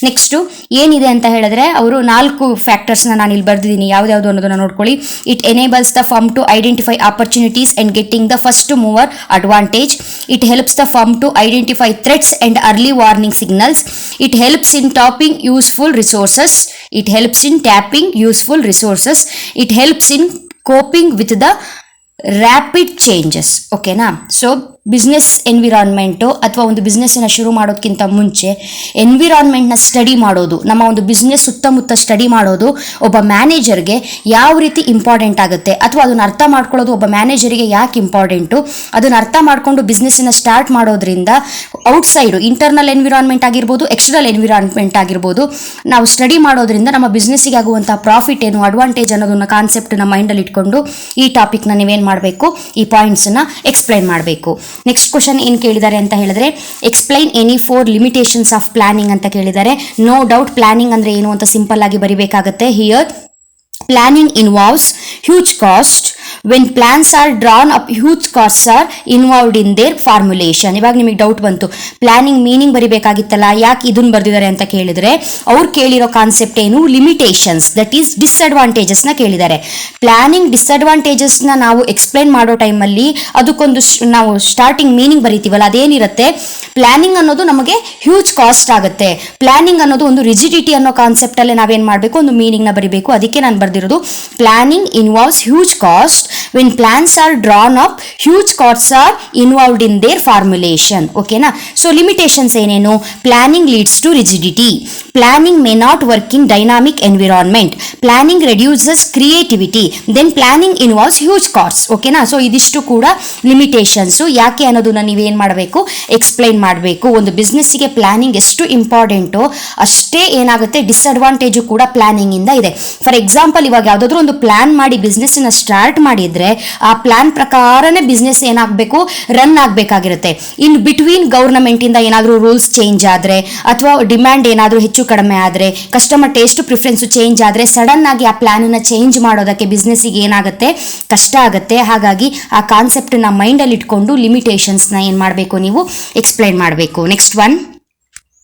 Next ಏನಿದೆ ಅಂತ ಹೇಳಿದ್ರೆ, ಅವರು 4 ಫ್ಯಾಕ್ಟರ್ಸ್ನ ನಾನು ಇಲ್ಲಿ ಬರ್ದಿದ್ದೀನಿ, ಯಾವ್ದಾವುದು ಅನ್ನೋದನ್ನ ನೋಡ್ಕೊಳ್ಳಿ. It enables the firm to identify opportunities and getting the first mover advantage. It helps the firm to identify threats and early warning signals. It helps in tapping useful resources. It helps in tapping useful resources. It helps in coping with the rapid changes. ಓಕೆನಾ. So business environment ಅಥವಾ ಒಂದು ಬಿಸ್ನೆಸ್ಸನ್ನು ಶುರು ಮಾಡೋದಕ್ಕಿಂತ ಮುಂಚೆ ಎನ್ವಿರಾನ್ಮೆಂಟ್ನ study ಮಾಡೋದು, ನಮ್ಮ ಒಂದು business ಸುತ್ತಮುತ್ತ ಸ್ಟಡಿ ಮಾಡೋದು ಒಬ್ಬ ಮ್ಯಾನೇಜರ್ಗೆ ಯಾವ ರೀತಿ ಇಂಪಾರ್ಟೆಂಟ್ ಆಗುತ್ತೆ, ಅಥವಾ ಅದನ್ನು ಅರ್ಥ ಮಾಡ್ಕೊಳ್ಳೋದು ಒಬ್ಬ ಮ್ಯಾನೇಜರಿಗೆ ಯಾಕೆ ಇಂಪಾರ್ಟೆಂಟು, ಅದನ್ನು ಅರ್ಥ ಮಾಡಿಕೊಂಡು ಬಿಸ್ನೆಸ್ಸನ್ನು ಸ್ಟಾರ್ಟ್ ಮಾಡೋದ್ರಿಂದ ಔಟ್ಸೈಡು ಇಂಟರ್ನಲ್ ಎನ್ವಿರಾನ್ಮೆಂಟ್ ಆಗಿರ್ಬೋದು, ಎಕ್ಸ್ಟರ್ನಲ್ ಎನ್ವಿರಾನ್ಮೆಂಟ್ ಆಗಿರ್ಬೋದು, ನಾವು ಸ್ಟಡಿ ಮಾಡೋದ್ರಿಂದ ನಮ್ಮ ಬಿಸ್ನೆಸ್ಸಿಗೆ ಆಗುವಂಥ ಪ್ರಾಫಿಟ್ ಏನು, ಅಡ್ವಾಂಟೇಜ್ ಅನ್ನೋದನ್ನ ಕಾನ್ಸೆಪ್ಟನ್ನ ಮೈಂಡಲ್ಲಿ ಇಟ್ಕೊಂಡು ಈ ಟಾಪಿಕ್ನ ನೀವೇನು ಮಾಡಬೇಕು, ಈ ಪಾಯಿಂಟ್ಸನ್ನು ಎಕ್ಸ್ಪ್ಲೈನ್ ಮಾಡಬೇಕು. ನೆಕ್ಸ್ಟ್ ಕ್ವಶನ್ ಏನು ಕೇಳಿದ್ದಾರೆ ಅಂತ ಹೇಳಿದ್ರೆ, explain any 4 limitations of planning ಅಂತ ಕೇಳಿದ್ದಾರೆ. ನೋ ಡೌಟ್ ಪ್ಲಾನಿಂಗ್ ಅಂದ್ರೆ ಏನು ಅಂತ ಸಿಂಪಲ್ ಆಗಿ ಬರಿಬೇಕಾಗುತ್ತೆ. Here planning involves huge cost. When plans are drawn up, huge costs are involved in their formulation. ಇವಾಗ ನಿಮಗೆ ಡೌಟ್ ಬಂತು, ಪ್ಲಾನಿಂಗ್ ಮೀನಿಂಗ್ ಬರಿಬೇಕಾಗಿತ್ತಲ್ಲ, ಯಾಕೆ ಇದನ್ನ ಬರ್ದಿದ್ದಾರೆ ಅಂತ ಕೇಳಿದ್ರೆ, ಅವ್ರು ಕೇಳಿರೋ ಕಾನ್ಸೆಪ್ಟ್ ಏನು, ಲಿಮಿಟೇಷನ್ಸ್, ದಟ್ ಈಸ್ ಡಿಸ್ಅಡ್ವಾಂಟೇಜಸ್ನ ಕೇಳಿದ್ದಾರೆ. ಪ್ಲಾನಿಂಗ್ ಡಿಸ್ಅಡ್ವಾಂಟೇಜಸ್ನ ನಾವು ಎಕ್ಸ್ಪ್ಲೈನ್ ಮಾಡೋ ಟೈಮಲ್ಲಿ ಅದಕ್ಕೊಂದು ನಾವು ಸ್ಟಾರ್ಟಿಂಗ್ ಮೀನಿಂಗ್ ಬರಿತೀವಲ್ಲ, ಅದೇನಿರುತ್ತೆ, ಪ್ಲಾನಿಂಗ್ ಅನ್ನೋದು ನಮಗೆ ಹ್ಯೂಜ್ ಕಾಸ್ಟ್ ಆಗುತ್ತೆ. ಪ್ಲಾನಿಂಗ್ ಅನ್ನೋದು ಒಂದು ರಿಜಿಡಿಟಿ ಅನ್ನೋ ಕಾನ್ಸೆಪ್ಟ್ ಅಲ್ಲೇ ನಾವೇನ್ ಮಾಡಬೇಕು, ಒಂದು ಮೀನಿಂಗ್ ನ ಬರಿಬೇಕು. ಅದಕ್ಕೆ ನಾನು ಬರ್ದಿರೋದು planning involves huge cost. When plans are drawn up, huge costs are involved in their formulation. ಓಕೆನಾ. ಸೊ ಲಿಮಿಟೇಷನ್ಸ್ ಏನೇನು, planning leads to rigidity. Planning may not work in dynamic environment. Planning reduces creativity. Then planning involves huge costs. ಓಕೆನಾ. So ಇದಿಷ್ಟು ಕೂಡ limitations. ಯಾಕೆ ಅನ್ನೋದನ್ನ ನೀವೇನ್ ಮಾಡಬೇಕು, explain ಮಾಡಬೇಕು. ಒಂದು ಬಿಸ್ನೆಸ್ಸಿಗೆ ಪ್ಲಾನಿಂಗ್ ಎಷ್ಟು ಇಂಪಾರ್ಟೆಂಟು, ಅಷ್ಟೇ ಏನಾಗುತ್ತೆ ಡಿಸ್ಅಡ್ವಾಂಟೇಜು ಕೂಡ ಪ್ಲಾನಿಂಗ್ ಇಂದ ಇದೆ. ಫಾರ್ ಎಕ್ಸಾಂಪಲ್, ಇವಾಗ ಯಾವ್ದಾದ್ರು ಒಂದು ಪ್ಲಾನ್ ಮಾಡಿ ಬಿಸ್ನೆಸ್ ನ ಸ್ಟಾರ್ಟ್ ಮಾಡಿದ್ರೆ ಆ ಪ್ಲಾನ್ ಪ್ರಕಾರನೇ ಬಿಸ್ನೆಸ್ ಏನಾಗಬೇಕು, ರನ್ ಆಗಬೇಕಾಗಿರುತ್ತೆ. ಇನ್ ಬಿಟ್ವೀನ್ ಗವರ್ನಮೆಂಟ್ ಇಂದ ಏನಾದರೂ ರೂಲ್ಸ್ ಚೇಂಜ್ ಆದ್ರೆ, ಅಥವಾ ಡಿಮ್ಯಾಂಡ್ ಏನಾದರೂ ಹೆಚ್ಚು ಕಡಿಮೆ ಆದ್ರೆ, ಕಸ್ಟಮರ್ ಟೇಸ್ಟ್ ಪ್ರಿಫರೆನ್ಸ್ ಚೇಂಜ್ ಆದ್ರೆ, ಸಡನ್ ಆಗಿ ಆ ಪ್ಲಾನ್ ಅನ್ನ ಚೇಂಜ್ ಮಾಡೋದಕ್ಕೆ ಬಿಸ್ನೆಸ್ಸಿಗೆ ಏನಾಗುತ್ತೆ, ಕಷ್ಟ ಆಗುತ್ತೆ. ಹಾಗಾಗಿ ಆ ಕಾನ್ಸೆಪ್ಟ್ ನ ಮೈಂಡ್ ಅಲ್ಲಿ ಇಟ್ಕೊಂಡು ಲಿಮಿಟೇಷನ್ಸ್ ನ ಏನ್ ಮಾಡಬೇಕು, ನೀವು ಎಕ್ಸ್ಪ್ಲೈನ್ ಮಾಡಬೇಕು. Next one,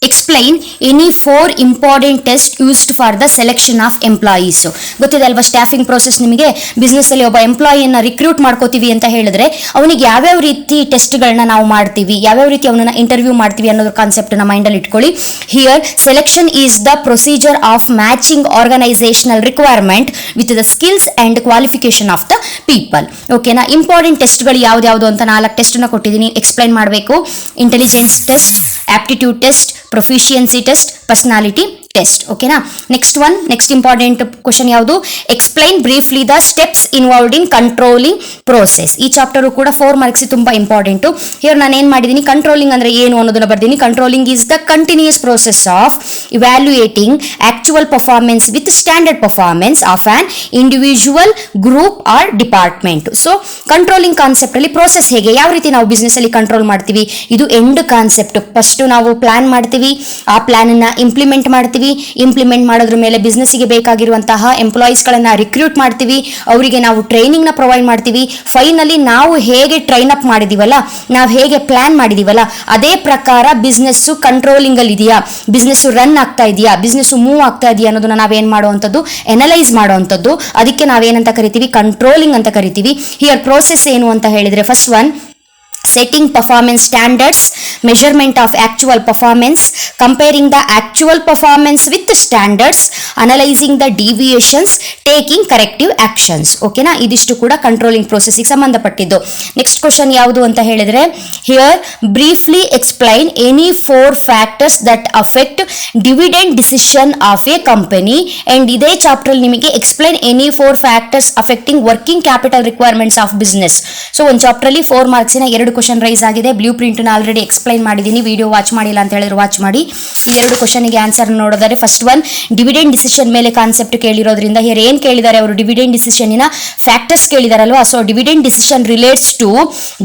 explain any 4 important test used for the selection of employees. ಗೊತ್ತಿದೆ ಅಲ್ವಾ, ಸ್ಟಾಫಿಂಗ್ ಪ್ರೋಸೆಸ್ ನಿಮಗೆ. ಬಿಸ್ನೆಸ್ ಅಲ್ಲಿ ಒಬ್ಬ ಎಂಪ್ಲಾಯಿಯನ್ನ ರಿಕ್ರೂಟ್ ಮಾಡ್ಕೋತೀವಿ ಅಂತ ಹೇಳಿದ್ರೆ ಅವನಿಗೆ ಯಾವ್ಯಾವ ರೀತಿ ಟೆಸ್ಟ್ಗಳನ್ನ ನಾವು ಮಾಡ್ತೀವಿ, ಯಾವ್ಯಾವ ರೀತಿ ಅವನನ್ನ ಇಂಟರ್ವ್ಯೂ ಮಾಡ್ತೀವಿ ಅನ್ನೋದ್ರ ಕಾನ್ಸೆಪ್ಟ್ ನ ಮೈಂಡ್ ಅಲ್ಲಿ ಇಟ್ಕೊಳ್ಳಿ. Here selection is the procedure of matching organisational requirement with the skills and qualification of the people. ಓಕೆನಾ. ಇಂಪಾರ್ಟೆಂಟ್ ಟೆಸ್ಟ್ಗಳು ಯಾವ್ದು ಅಂತ 4 ಟೆಸ್ಟ್ ನ ಕೊಟ್ಟಿದ್ದೀನಿ, ಎಕ್ಸ್ಪ್ಲೈನ್ ಮಾಡಬೇಕು. Intelligence test, aptitude test, proficiency test, personality test. ಓಕೆನಾ. ನೆಕ್ಸ್ಟ್ ಇಂಪಾರ್ಟೆಂಟ್ ಕ್ವಶನ್ ಯಾವುದು, explain briefly the steps involved in controlling process. ಈ ಚಾಪ್ಟರ್ ಕೂಡ 4 ಮಾರ್ಕ್ಸ್ ತುಂಬಾ ಇಂಪಾರ್ಟೆಂಟ್. ಹಿಯರ್ ನಾನು ಏನ್ ಮಾಡಿದ್ದೀನಿ, ಕಂಟ್ರೋಲಿಂಗ್ ಅಂದ್ರೆ ಏನು ಅನ್ನೋದನ್ನ ಬರ್ತೀನಿ. Controlling is the continuous process of evaluating actual performance with standard performance of an individual, group or department. So controlling concept ಅಲ್ಲಿ ಪ್ರೋಸೆಸ್ ಹೇಗೆ, ಯಾವ ರೀತಿ ನಾವು ಬಿಸ್ನೆಸ್ ಅಲ್ಲಿ ಕಂಟ್ರೋಲ್ ಮಾಡ್ತೀವಿ, ಇದು ಎಂಡ್ ಕಾನ್ಸೆಪ್ಟ್. ಫಸ್ಟ್ ನಾವು ಪ್ಲಾನ್ ಮಾಡ್ತೀವಿ, ಆ ಪ್ಲಾನ್ ಅನ್ನ ಇಂಪ್ಲಿಮೆಂಟ್ ಮಾಡ್ತೀವಿ. ಇಂಪ್ಲಿಮೆಂಟ್ ಮಾಡೋದ್ರ ಮೇಲೆ ಬಿಸ್ನೆಸ್ಸಿಗೆ ಬೇಕಾಗಿರುವಂತಹ ಎಂಪ್ಲಾಯೀಸ್ ಗಳನ್ನ ರಿಕ್ರೂಟ್ ಮಾಡ್ತೀವಿ, ಅವರಿಗೆ ನಾವು ಟ್ರೈನಿಂಗ್ ನ ಪ್ರೊವೈಡ್ ಮಾಡ್ತೀವಿ. ಫೈನಲಿ ನಾವು ಹೇಗೆ ಟ್ರೈನ್ ಅಪ್ ಮಾಡಿದೀವಲ್ಲ, ನಾವು ಹೇಗೆ ಪ್ಲಾನ್ ಮಾಡಿದೀವಲ್ಲ, ಅದೇ ಪ್ರಕಾರ ಬಿಸ್ನೆಸ್ ಕಂಟ್ರೋಲಿಂಗ್ ಅಲ್ಲಿ ಇದೆಯಾ, ಬಿಸ್ನೆಸ್ ರನ್ ಆಗ್ತಾ ಇದೆಯಾ, ಬಿಸ್ನೆಸ್ ಮೂವ್ ಆಗ್ತಾ ಇದೆಯಾ ಅನ್ನೋದನ್ನ ನಾವೇನ್ ಮಾಡುವಂಥದ್ದು, ಎನಲೈಸ್ ಮಾಡುವಂಥದ್ದು. ಅದಕ್ಕೆ ನಾವೇನಂತ ಕರಿತೀವಿ, ಕಂಟ್ರೋಲಿಂಗ್ ಅಂತ ಕರಿತೀವಿ. ಹಿಯರ್ ಪ್ರೋಸೆಸ್ ಏನು ಅಂತ ಹೇಳಿದ್ರೆ, first one, setting performance standards, measurement of actual performance, comparing the actual performance with the standards, analyzing the deviations, taking corrective actions. ಓಕೆನಾ, ಇದಿಷ್ಟು ಕೂಡ ಕಂಟ್ರೋಲಿಂಗ್ ಪ್ರೋಸೆಸ್ಗೆ ಸಂಬಂಧಪಟ್ಟಿದ್ದು. ನೆಕ್ಸ್ಟ್ ಕ್ವಶನ್ ಯಾವುದು ಅಂತ ಹೇಳಿದ್ರೆ, here briefly explain any 4 factors that affect dividend decision of A company. And ಇದೇ chapter ನಿಮಗೆ explain any 4 factors affecting working capital requirements of business. So ಒಂದು ಚಾಪ್ಟರ್ ಅಲ್ಲಿ 4 ಮಾರ್ಕ್ಸಿನ 2 ಕ್ವಶನ್ ರೈಸ್ ಆಗಿದೆ. ಬ್ಲೂ ಪ್ರಿಂಟ್ ಆಲ್ರೆಡಿ ಎಕ್ಸ್ಪ್ಲೈನ್ ಮಾಡಿದ್ದೀನಿ, video watch ಮಾಡಿಲ್ಲ ಅಂತ ಹೇಳಿದ್ರೆ watch ಮಾಡಿ. ಈ 2 ಕ್ವಶನ್ಗೆ ಆನ್ಸರ್ ನೋಡಿದರೆ, ಫಸ್ಟ್ ಒನ್ ಡಿವಿಡೆಂಡ್ ಡಿಸಿಷನ್ ಮೇಲೆ ಕಾನ್ಸೆಪ್ಟ್ ಕೇಳಿರೋದ್ರಿಂದ ಹಿಯರ್ ಏನ್ ಕೇಳಿದ್ದಾರೆ ಅವರು, ಡಿವಿಡೆಂಡ್ ಡಿಸಿಷನ್ ಇನ ಫ್ಯಾಕ್ಟರ್ಸ್ ಕೇಳಿದಾರಲ್ವಾ. So dividend decision relates to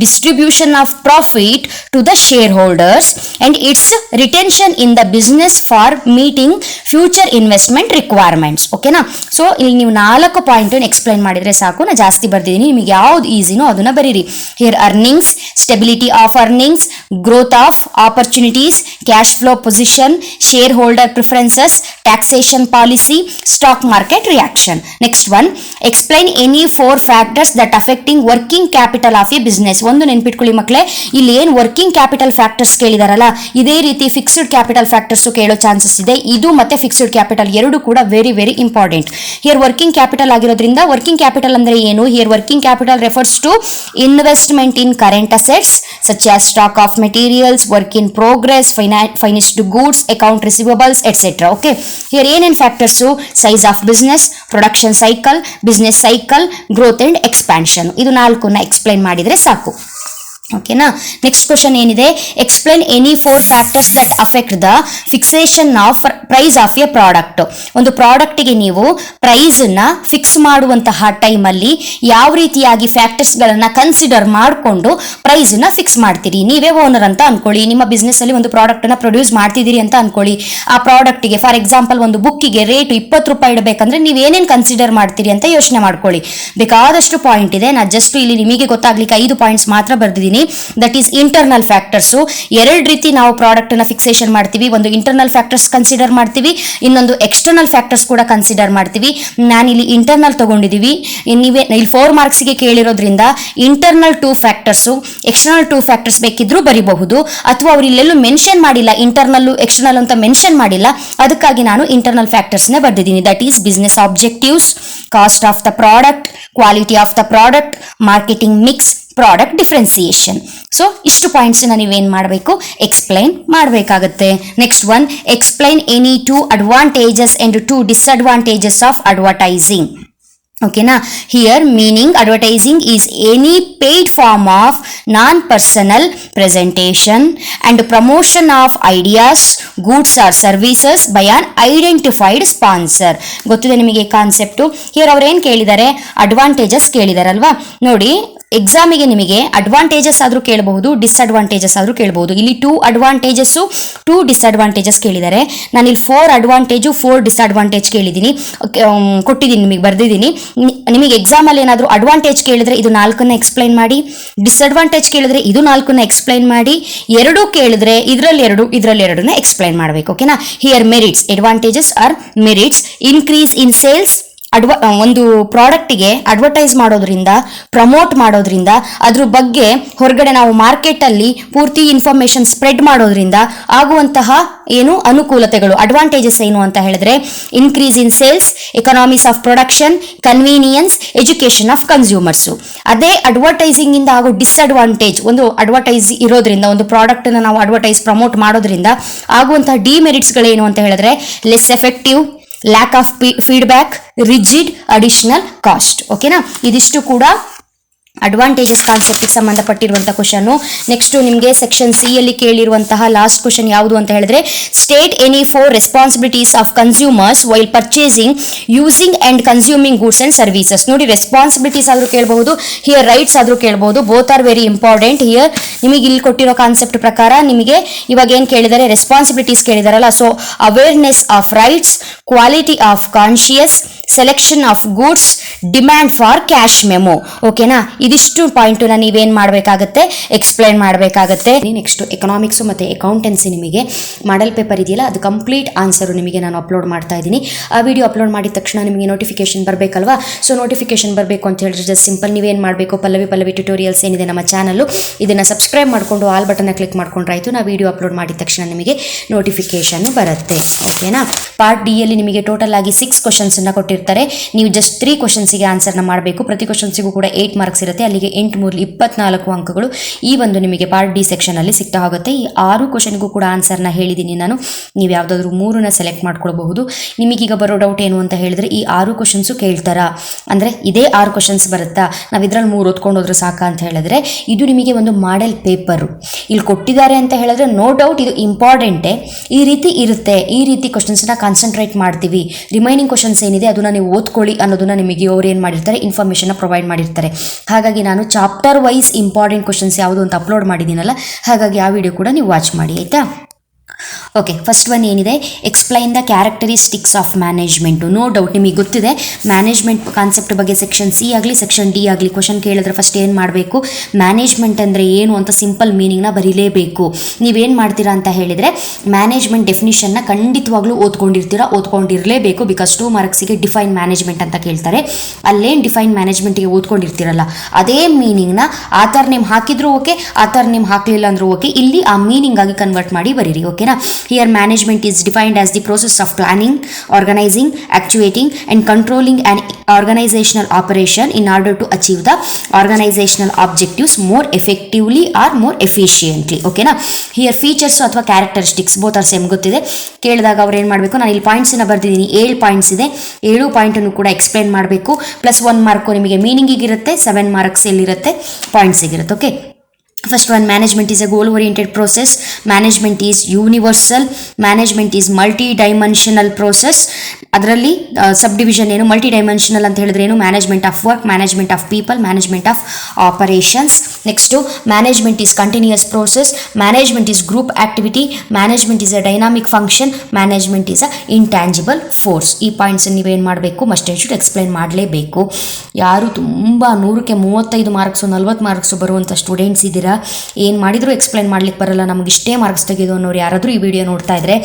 distribution of profit to the shareholders and its retention in the business for meeting future investment requirements. ಓಕೆನಾ, so ಇಲ್ಲಿ ನೀವು 4 ಪಾಯಿಂಟ್ ಎಕ್ಸ್ಪ್ಲೈನ್ ಮಾಡಿದ್ರೆ ಸಾಕು. ನಾ ಜಾಸ್ತಿ ಬರ್ದಿದ್ದೀನಿ, ನಿಮಗೆ ಯಾವ್ದು ಈಸಿನೋ ಅದನ್ನ ಬರೀರಿ. Here earnings, stability of earnings, growth of opportunities, cash flow position, share holder preferences, taxation policy, stock market reaction. Next one, explain any 4 factors that affecting working capital of A business. ಒಂದು ನೆನ್ಪಿಟ್ಕೊಳ್ಳಿ ಮಕ್ಕಳೇ, ಇಲ್ಲಿ ಏನ್ working capital factors ಕೇಳಿದಾರಲ್ಲ, ಇದೇ ರೀತಿ fixed capital factors ಕೇಳೋ chances ಇದೆ. ಇದು ಮತ್ತೆ ಫಿಕ್ಸ್ಡ್ ಕ್ಯಾಪಿಟಲ್ ಎರಡು ಕೂಡ very very important. Here working capital ಆಗಿರೋದ್ರಿಂದ, ವರ್ಕಿಂಗ್ ಕ್ಯಾಪಿಟಲ್ ಅಂದ್ರೆ ಏನು? Here working capital refers to investment in current assets such as stock of materials, work in progress, finished goods, account receivables, etc. Okay, here ಏನೇನ್ factors? Size of business, production cycle, business cycle, growth and expansion. ಇದು 4 explain ಮಾಡಿದ್ರೆ ಸಾಕು. ಓಕೆನಾ, next question ಏನಿದೆ, explain any 4 factors that affect the fixation of price of a product. ಒಂದು ಪ್ರಾಡಕ್ಟ್ಗೆ ನೀವು price ನ ಫಿಕ್ಸ್ ಮಾಡುವಂತಹ ಟೈಮಲ್ಲಿ ಯಾವ ರೀತಿಯಾಗಿ ಫ್ಯಾಕ್ಟರ್ಸ್ ಗಳನ್ನ ಕನ್ಸಿಡರ್ ಮಾಡಿಕೊಂಡು ಪ್ರೈಸ್ ನ ಫಿಕ್ಸ್ ಮಾಡ್ತೀರಿ. ನೀವೇ ಓನರ್ ಅಂತ ಅನ್ಕೊಳ್ಳಿ, ನಿಮ್ಮ ಬಿಸ್ನೆಸ್ ಅಲ್ಲಿ ಒಂದು ಪ್ರಾಡಕ್ಟ್ ನ ಪ್ರೊಡ್ಯೂಸ್ ಮಾಡ್ತಿದ್ದೀರಿ ಅಂತ ಅನ್ಕೊಳ್ಳಿ. ಆ ಪ್ರಾಡಕ್ಟ್ ಗೆ ಫಾರ್ ಎಕ್ಸಾಂಪಲ್ ಒಂದು ಬುಕ್ಕಿಗೆ ರೇಟ್ 20 ರೂಪಾಯಿ ಇಡಬೇಕಂದ್ರೆ ನೀವು ಏನೇನು ಕನ್ಸಿಡರ್ ಮಾಡ್ತೀರಿ ಅಂತ ಯೋಚನೆ ಮಾಡ್ಕೊಳ್ಳಿ. ಬೇಕಾದಷ್ಟು ಪಾಯಿಂಟ್ ಇದೆ, ನಾ ಜಸ್ಟ್ ಇಲ್ಲಿ ನಿಮಗೆ ಗೊತ್ತಾಗ್ಲಿಕ್ಕೆ 5 ಪಾಯಿಂಟ್ಸ್ ಮಾತ್ರ ಬರ್ದಿದ್ದೀನಿ. That is internal factors. 2 ರೀತಿ ನಾವು ಪ್ರಾಡಕ್ಟ್ ನ ಫಿಕ್ಸೇಷನ್ ಮಾಡ್ತೀವಿ. ಒಂದು ಇಂಟರ್ನಲ್ ಫ್ಯಾಕ್ಟರ್ಸ್ ಕನ್ಸಿಡರ್ ಮಾಡ್ತೀವಿ, ಇನ್ನೊಂದು ಎಕ್ಸ್ಟರ್ನಲ್ ಫ್ಯಾಕ್ಟರ್ಸ್ ಕೂಡ ಕನ್ಸಿಡರ್ ಮಾಡ್ತೀವಿ. ನಾನು ಇಲ್ಲಿ ಇಂಟರ್ನಲ್ ತಗೊಂಡಿದೀವಿ, ನೀವೇ ಇಲ್ಲಿ 4 ಮಾರ್ಕ್ಸ್ ಗೆ ಕೇಳಿರೋದ್ರಿಂದ ಇಂಟರ್ನಲ್ 2 ಫ್ಯಾಕ್ಟರ್ಸ್, ಎಕ್ಸ್ಟರ್ನಲ್ 2 ಫ್ಯಾಕ್ಟರ್ಸ್ ಬೇಕಿದ್ರೂ ಬರೀಬಹುದು. ಅಥವಾ ಅವ್ರು ಇಲ್ಲೆಲ್ಲೂ ಮೆನ್ಷನ್ ಮಾಡಿಲ್ಲ, ಇಂಟರ್ನಲ್ ಎಕ್ಸ್ಟರ್ನಲ್ ಅಂತ ಮೆನ್ಷನ್ ಮಾಡಿಲ್ಲ, ಅದಕ್ಕಾಗಿ ನಾನು ಇಂಟರ್ನಲ್ ಫ್ಯಾಕ್ಟರ್ಸ್ ನೇ ಬರ್ದಿದ್ದೀನಿ. That is business objectives, cost of the product, quality of the product, marketing mix, product differentiation. So ಇಷ್ಟು ಪಾಯಿಂಟ್ಸ್ ನೀವೇನ್ ಮಾಡಬೇಕು, ಎಕ್ಸ್ಪ್ಲೈನ್ ಮಾಡಬೇಕಾಗುತ್ತೆ. Next one, explain any 2 advantages and 2 disadvantages of advertising. ಓಕೆನಾ, here meaning advertising is any paid form of non personal presentation and promotion of ideas, goods or services by an identified sponsor. ಗೊತ್ತಿದೆ ನಿಮಗೆ concept. Here ಅವ್ರು ಏನ್ ಕೇಳಿದ್ದಾರೆ, advantages ಕೇಳಿದಾರಲ್ವಾ. ನೋಡಿ, ಎಕ್ಸಾಮಿಗೆ ನಿಮಗೆ advantages ಆದ್ರೂ ಕೇಳಬಹುದು, ಡಿಸ್ಅಡ್ವಾಂಟೇಜಸ್ ಆದ್ರೂ ಕೇಳಬಹುದು. ಇಲ್ಲಿ 2 ಅಡ್ವಾಂಟೇಜಸ್ 2 ಡಿಸ್ಅಡ್ವಾಂಟೇಜಸ್ ಕೇಳಿದ್ದಾರೆ. ನಾನು ಇಲ್ಲಿ 4 ಅಡ್ವಾಂಟೇಜು 4 ಡಿಸ್ಅಡ್ವಾಂಟೇಜ್ ಕೇಳಿದ್ದೀನಿ, ಕೊಟ್ಟಿದ್ದೀನಿ, ನಿಮಗೆ ಬರ್ದಿದ್ದೀನಿ. ನಿಮಗೆ ಎಕ್ಸಾಮ್ ಅಲ್ಲಿ ಏನಾದರೂ ಅಡ್ವಾಂಟೇಜ್ ಕೇಳಿದ್ರೆ ಇದು 4 ಎಕ್ಸ್ಪ್ಲೈನ್ ಮಾಡಿ, ಡಿಸ್ಅಡ್ವಾಂಟೇಜ್ ಕೇಳಿದ್ರೆ ಇದು 4 ಎಕ್ಸ್ಪ್ಲೈನ್ ಮಾಡಿ, 2 ಕೇಳಿದ್ರೆ ಇದರಲ್ಲಿ 2 ಎಕ್ಸ್ಪ್ಲೈನ್ ಮಾಡಬೇಕು. ಓಕೆನಾ, here merits, advantages or merits, increase in sales. ಒಂದು ಪ್ರಾಡಕ್ಟ್ಗೆ ಅಡ್ವರ್ಟೈಸ್ ಮಾಡೋದ್ರಿಂದ, ಪ್ರಮೋಟ್ ಮಾಡೋದ್ರಿಂದ, ಅದ್ರ ಬಗ್ಗೆ ಹೊರಗಡೆ ನಾವು ಮಾರ್ಕೆಟ್ ಅಲ್ಲಿ ಪೂರ್ತಿ ಇನ್ಫಾರ್ಮೇಶನ್ ಸ್ಪ್ರೆಡ್ ಮಾಡೋದ್ರಿಂದ ಆಗುವಂತಹ ಏನು ಅನುಕೂಲತೆಗಳು, ಅಡ್ವಾಂಟೇಜಸ್ ಏನು ಅಂತ ಹೇಳಿದ್ರೆ, increase in sales, economies of production, convenience, education of consumers. ಅದೇ ಅಡ್ವರ್ಟೈಸಿಂಗ್ ಇಂದ ಆಗೋ ಡಿಸ್ಅಡ್ವಾಂಟೇಜ್, ಒಂದು ಅಡ್ವರ್ಟೈಸ್ ಇರೋದ್ರಿಂದ, ಒಂದು ಪ್ರಾಡಕ್ಟ್ ನ ನಾವು ಅಡ್ವರ್ಟೈಸ್ ಪ್ರಮೋಟ್ ಮಾಡೋದ್ರಿಂದ ಆಗುವಂತಹ ಡಿಮೆರಿಟ್ಸ್ ಗಳೇನು ಅಂತ ಹೇಳಿದ್ರೆ, less effective, lack of feedback, rigid, additional cost. ಓಕೆನಾ, ಇದಿಷ್ಟು ಕೂಡ ಅಡ್ವಾಂಟೇಜಸ್ ಕಾನ್ಸೆಪ್ಟ್ಗೆ ಸಂಬಂಧಪಟ್ಟಿರುವಂತಹ ಕ್ವಶನ್. ನೆಕ್ಸ್ಟ್ ನಿಮಗೆ ಸೆಕ್ಷನ್ ಸಿ ಅಲ್ಲಿ ಕೇಳಿರುವಂತಹ ಲಾಸ್ಟ್ ಕ್ವಶನ್ ಯಾವುದು ಅಂತ ಹೇಳಿದ್ರೆ, state any 4 responsibilities of consumers while purchasing, using and consuming goods and services. ನೋಡಿ, ರೆಸ್ಪಾನ್ಸಿಬಿಲಿಟೀಸ್ ಆದ್ರೂ ಕೇಳಬಹುದು, ಹಿಯರ್ ರೈಟ್ಸ್ ಆದ್ರೂ ಕೇಳಬಹುದು. Both are very important. Here ನಿಮಗೆ ಇಲ್ಲಿ ಕೊಟ್ಟಿರೋ ಕಾನ್ಸೆಪ್ಟ್ ಪ್ರಕಾರ ನಿಮಗೆ ಇವಾಗ ಏನ್ ಕೇಳಿದ್ದಾರೆ, ರೆಸ್ಪಾನ್ಸಿಬಿಲಿಟೀಸ್ ಕೇಳಿದಾರಲ್ಲ. So awareness of rights, quality of conscious, selection of goods, demand for cash memo. ಓಕೆನಾ, ಇದಿಷ್ಟು ಪಾಯಿಂಟನ್ನ ನೀವೇನು ಮಾಡಬೇಕಾಗತ್ತೆ, ಎಕ್ಸ್ಪ್ಲೈನ್ ಮಾಡಬೇಕಾಗತ್ತೆ. ನೆಕ್ಸ್ಟ್ ಎಕನಾಮಿಕ್ಸು ಮತ್ತು ಅಕೌಂಟೆನ್ಸಿ ನಿಮಗೆ ಮಾಡಲ್ ಪೇಪರ್ ಇದೆಯಲ್ಲ, ಅದು ಕಂಪ್ಲೀಟ್ ಆನ್ಸರು ನಿಮಗೆ ನಾನು ಅಪ್ಲೋಡ್ ಮಾಡ್ತಾ ಇದ್ದೀನಿ. ಆ ವಿಡಿಯೋ ಅಪ್ಲೋಡ್ ಮಾಡಿದ ತಕ್ಷಣ ನಿಮಗೆ ನೋಟಿಫಿಕೇಶನ್ ಬರಬೇಕಲ್ವಾ. ಸೊ ನೋಟಿಫಿಕೇಶನ್ ಬರಬೇಕು ಅಂತ ಹೇಳಿದ್ರೆ ಜಸ್ಟ್ ಸಿಂಪಲ್ ನೀವೇನು ಮಾಡಬೇಕು, ಪಲ್ಲವಿ ಟ್ಯುಟೋರಿಯಲ್ಸ್ ಏನಿದೆ ನಮ್ಮ ಚಾನಲ್ಲು, ಇದನ್ನು ಸಬ್ಸ್ಕ್ರೈಬ್ ಮಾಡಿಕೊಂಡು ಆಲ್ ಬಟನ್ನ ಕ್ಲಿಕ್ ಮಾಡ್ಕೊಂಡ್ರೆ ಆಯಿತು. ನಾವು ವಿಡಿಯೋ ಅಪ್ಲೋಡ್ ಮಾಡಿದ ತಕ್ಷಣ ನಿಮಗೆ ನೋಟಿಫಿಕೇಶನ್ ಬರುತ್ತೆ. ಓಕೆನಾ. ಪಾರ್ಟ್ ಡಿ ಯಲ್ಲಿ ನಿಮಗೆ ಟೋಟಲ್ ಆಗಿ 6 ಕ್ವಶನ್ಸನ್ನು ಕೊಟ್ಟಿರ್ತಾರೆ. ನೀವು ಜಸ್ಟ್ 3 ಕ್ವಶನ್ಸಿಗೆ ಆನ್ಸರ್ನ ಮಾಡಬೇಕು. ಪ್ರತಿ ಕ್ವಶನ್ಸಿಗೂ ಕೂಡ 8 ಮಾರ್ಕ್ಸ್ ಇರುತ್ತೆ. ಅಲ್ಲಿಗೆ 8 3 24 ಅಂಕಗಳು ಈ ಒಂದು ನಿಮಗೆ ಪಾರ್ಟ್ ಡಿ ಸೆಕ್ಷನಲ್ಲಿ ಸಿಗ್ತಾ ಹೋಗುತ್ತೆ. ಈ 6 ಕ್ವಶನ್ಗೂ ಕೂಡ ಆನ್ಸರ್ನ ಹೇಳಿದ್ದೀನಿ ನಾನು. ನೀವು ಯಾವುದಾದ್ರೂ 3ನ ಸೆಲೆಕ್ಟ್ ಮಾಡ್ಕೊಳ್ಬಹುದು. ನಿಮಗೀಗ ಬರೋ ಡೌಟ್ ಏನು ಅಂತ ಹೇಳಿದ್ರೆ, ಈ 6 ಕ್ವಶನ್ಸು ಕೇಳ್ತಾರಾ, ಅಂದರೆ ಇದೇ 6 ಕ್ವಶನ್ಸ್ ಬರುತ್ತಾ, ನಾವು ಇದರಲ್ಲಿ 3 ಓದ್ಕೊಂಡು ಹೋದ್ರೆ ಸಾಕ ಅಂತ ಹೇಳಿದ್ರೆ, ಇದು ನಿಮಗೆ ಒಂದು ಮಾಡೆಲ್ ಪೇಪರು ಇಲ್ಲಿ ಕೊಟ್ಟಿದ್ದಾರೆ ಅಂತ ಹೇಳಿದ್ರೆ ನೋ ಡೌಟ್ ಇದು ಇಂಪಾರ್ಟೆಂಟೇ. ಈ ರೀತಿ ಇರುತ್ತೆ, ಈ ರೀತಿ ಕ್ವಶನ್ಸ್ನ ಕಾನ್ಸಂಟ್ರೇಟ್ ಮಾಡ್ತೀವಿ. ರಿಮೈನಿಂಗ್ ಕ್ವಶನ್ಸ್ ಏನಿದೆ ಅದನ್ನು ನೀವು ಓದ್ಕೊಳ್ಳಿ ಅನ್ನೋದನ್ನ ನಿಮಗೆ ಅವ್ರು ಏನು ಮಾಡಿರ್ತಾರೆ, ಇನ್ಫಾರ್ಮೇಷನ್ನ ಪ್ರೊವೈಡ್ ಮಾಡಿರ್ತಾರೆ. ಹಾಗಾಗಿ ನಾನು ಚಾಪ್ಟರ್ ವೈಸ್ ಇಂಪಾರ್ಟೆಂಟ್ ಕ್ವಶನ್ಸ್ ಯಾವುದು ಅಂತ ಅಪ್ಲೋಡ್ ಮಾಡಿದ್ದೀನಲ್ಲ, ಹಾಗಾಗಿ ಆ ವಿಡಿಯೋ ಕೂಡ ನೀವು ವಾಚ್ ಮಾಡಿ ಆಯಿತಾ. ಓಕೆ, ಫಸ್ಟ್ ಒನ್ ಏನಿದೆ, explain the characteristics of management. No doubt ನಿಮಗೆ ಗೊತ್ತಿದೆ ಮ್ಯಾನೇಜ್ಮೆಂಟ್ ಕಾನ್ಸೆಪ್ಟ್ ಬಗ್ಗೆ ಸೆಕ್ಷನ್ ಸಿ ಆಗಲಿ ಸೆಕ್ಷನ್ ಡಿ ಆಗಲಿ ಕ್ವಶನ್ ಕೇಳಿದ್ರೆ ಫಸ್ಟ್ ಏನು ಮಾಡಬೇಕು, ಮ್ಯಾನೇಜ್ಮೆಂಟ್ ಅಂದರೆ ಏನು ಅಂತ ಸಿಂಪಲ್ ಮೀನಿಂಗ್ನ ಬರೀಲೇಬೇಕು. ನೀವೇನು ಮಾಡ್ತೀರಾ ಅಂತ ಹೇಳಿದರೆ, ಮ್ಯಾನೇಜ್ಮೆಂಟ್ ಡೆಫಿನಿಷನ್ನ ಖಂಡಿತವಾಗ್ಲೂ ಓದ್ಕೊಂಡಿರಲೇಬೇಕು. ಬಿಕಾಸ್ 2 ಮಾರ್ಕ್ಸಿಗೆ ಡಿಫೈನ್ ಮ್ಯಾನೇಜ್ಮೆಂಟ್ ಅಂತ ಕೇಳ್ತಾರೆ. ಅಲ್ಲೇನು ಡಿಫೈನ್ ಮ್ಯಾನೇಜ್ಮೆಂಟಿಗೆ ಓದ್ಕೊಂಡಿರ್ತೀರಲ್ಲ, ಅದೇ ಮೀನಿಂಗ್ನ ಆಥರ್ ನೇಮ್ ಹಾಕಿದ್ರು ಓಕೆ, ಆಥರ್ ನೇಮ್ ಹಾಕಲಿಲ್ಲ ಅಂದ್ರೂ ಓಕೆ, ಇಲ್ಲಿ ಆ ಮೀನಿಂಗ್ ಆಗಿ ಕನ್ವರ್ಟ್ ಮಾಡಿ ಬರೀರಿ. ಓಕೆನಾ. Here management is defined as the process of planning, organizing, actuating and controlling an organizational operation in order to achieve the organizational objectives more effectively or more efficiently. ಓಕೆನಾ. Here features ಅಥವಾ characteristics both are same ಗೊತ್ತಿದೆ. ಕೇಳಿದಾಗ ಅವ್ರು ಏನು ಮಾಡಬೇಕು, ನಾನು ಇಲ್ಲಿ ಪಾಯಿಂಟ್ಸನ್ನು ಬರ್ತಿದ್ದೀನಿ, 7 points ಇದೆ, 7 ಪಾಯಿಂಟನ್ನು ಕೂಡ ಎಕ್ಸ್ಪ್ಲೈನ್ ಮಾಡಬೇಕು. ಪ್ಲಸ್ 1 ಮಾರ್ಕು ನಿಮಗೆ ಮೀನಿಂಗಿಗಿರುತ್ತೆ, 7 ಮಾರ್ಕ್ಸ್ ಎಲ್ಲಿರುತ್ತೆ, ಪಾಯಿಂಟ್ಸಿಗಿರುತ್ತೆ. Okay. First one, management is a goal oriented process. Management is universal. Management is multi-dimensional process. ಅದರಲ್ಲಿ ಸಬ್ ಡಿವಿಷನ್ ಏನು, ಮಲ್ಟಿ ಡೈಮೆನ್ಷನಲ್ ಅಂತ ಹೇಳಿದ್ರೆ ಏನು, management of work, management of people, management of operations. Next management is continuous process, management is group activity, management is a dynamic function, management is a intangible force. ಈ points ನೀವೇನು ಮಾಡಬೇಕು, must and should explain ಮಾಡಲೇಬೇಕು. ಯಾರು ತುಂಬ 100ಕ್ಕೆ 35 marks 40 marks ಬರುವಂಥ students ಇದ್ದೀರಾ, ಏನು ಮಾಡಿದರೂ ಎಕ್ಸ್ಪ್ಲೈನ್ ಮಾಡ್ಲಿಕ್ಕೆ ಬರಲ್ಲ, ನಮಗೆ ಇಷ್ಟೇ ಮಾರ್ಕ್ಸ್ ತೆಗೆದು ಅನ್ನೋರು ಯಾರಾದರೂ ಈ ವಿಡಿಯೋ ನೋಡ್ತಾ ಇದ್ರೆ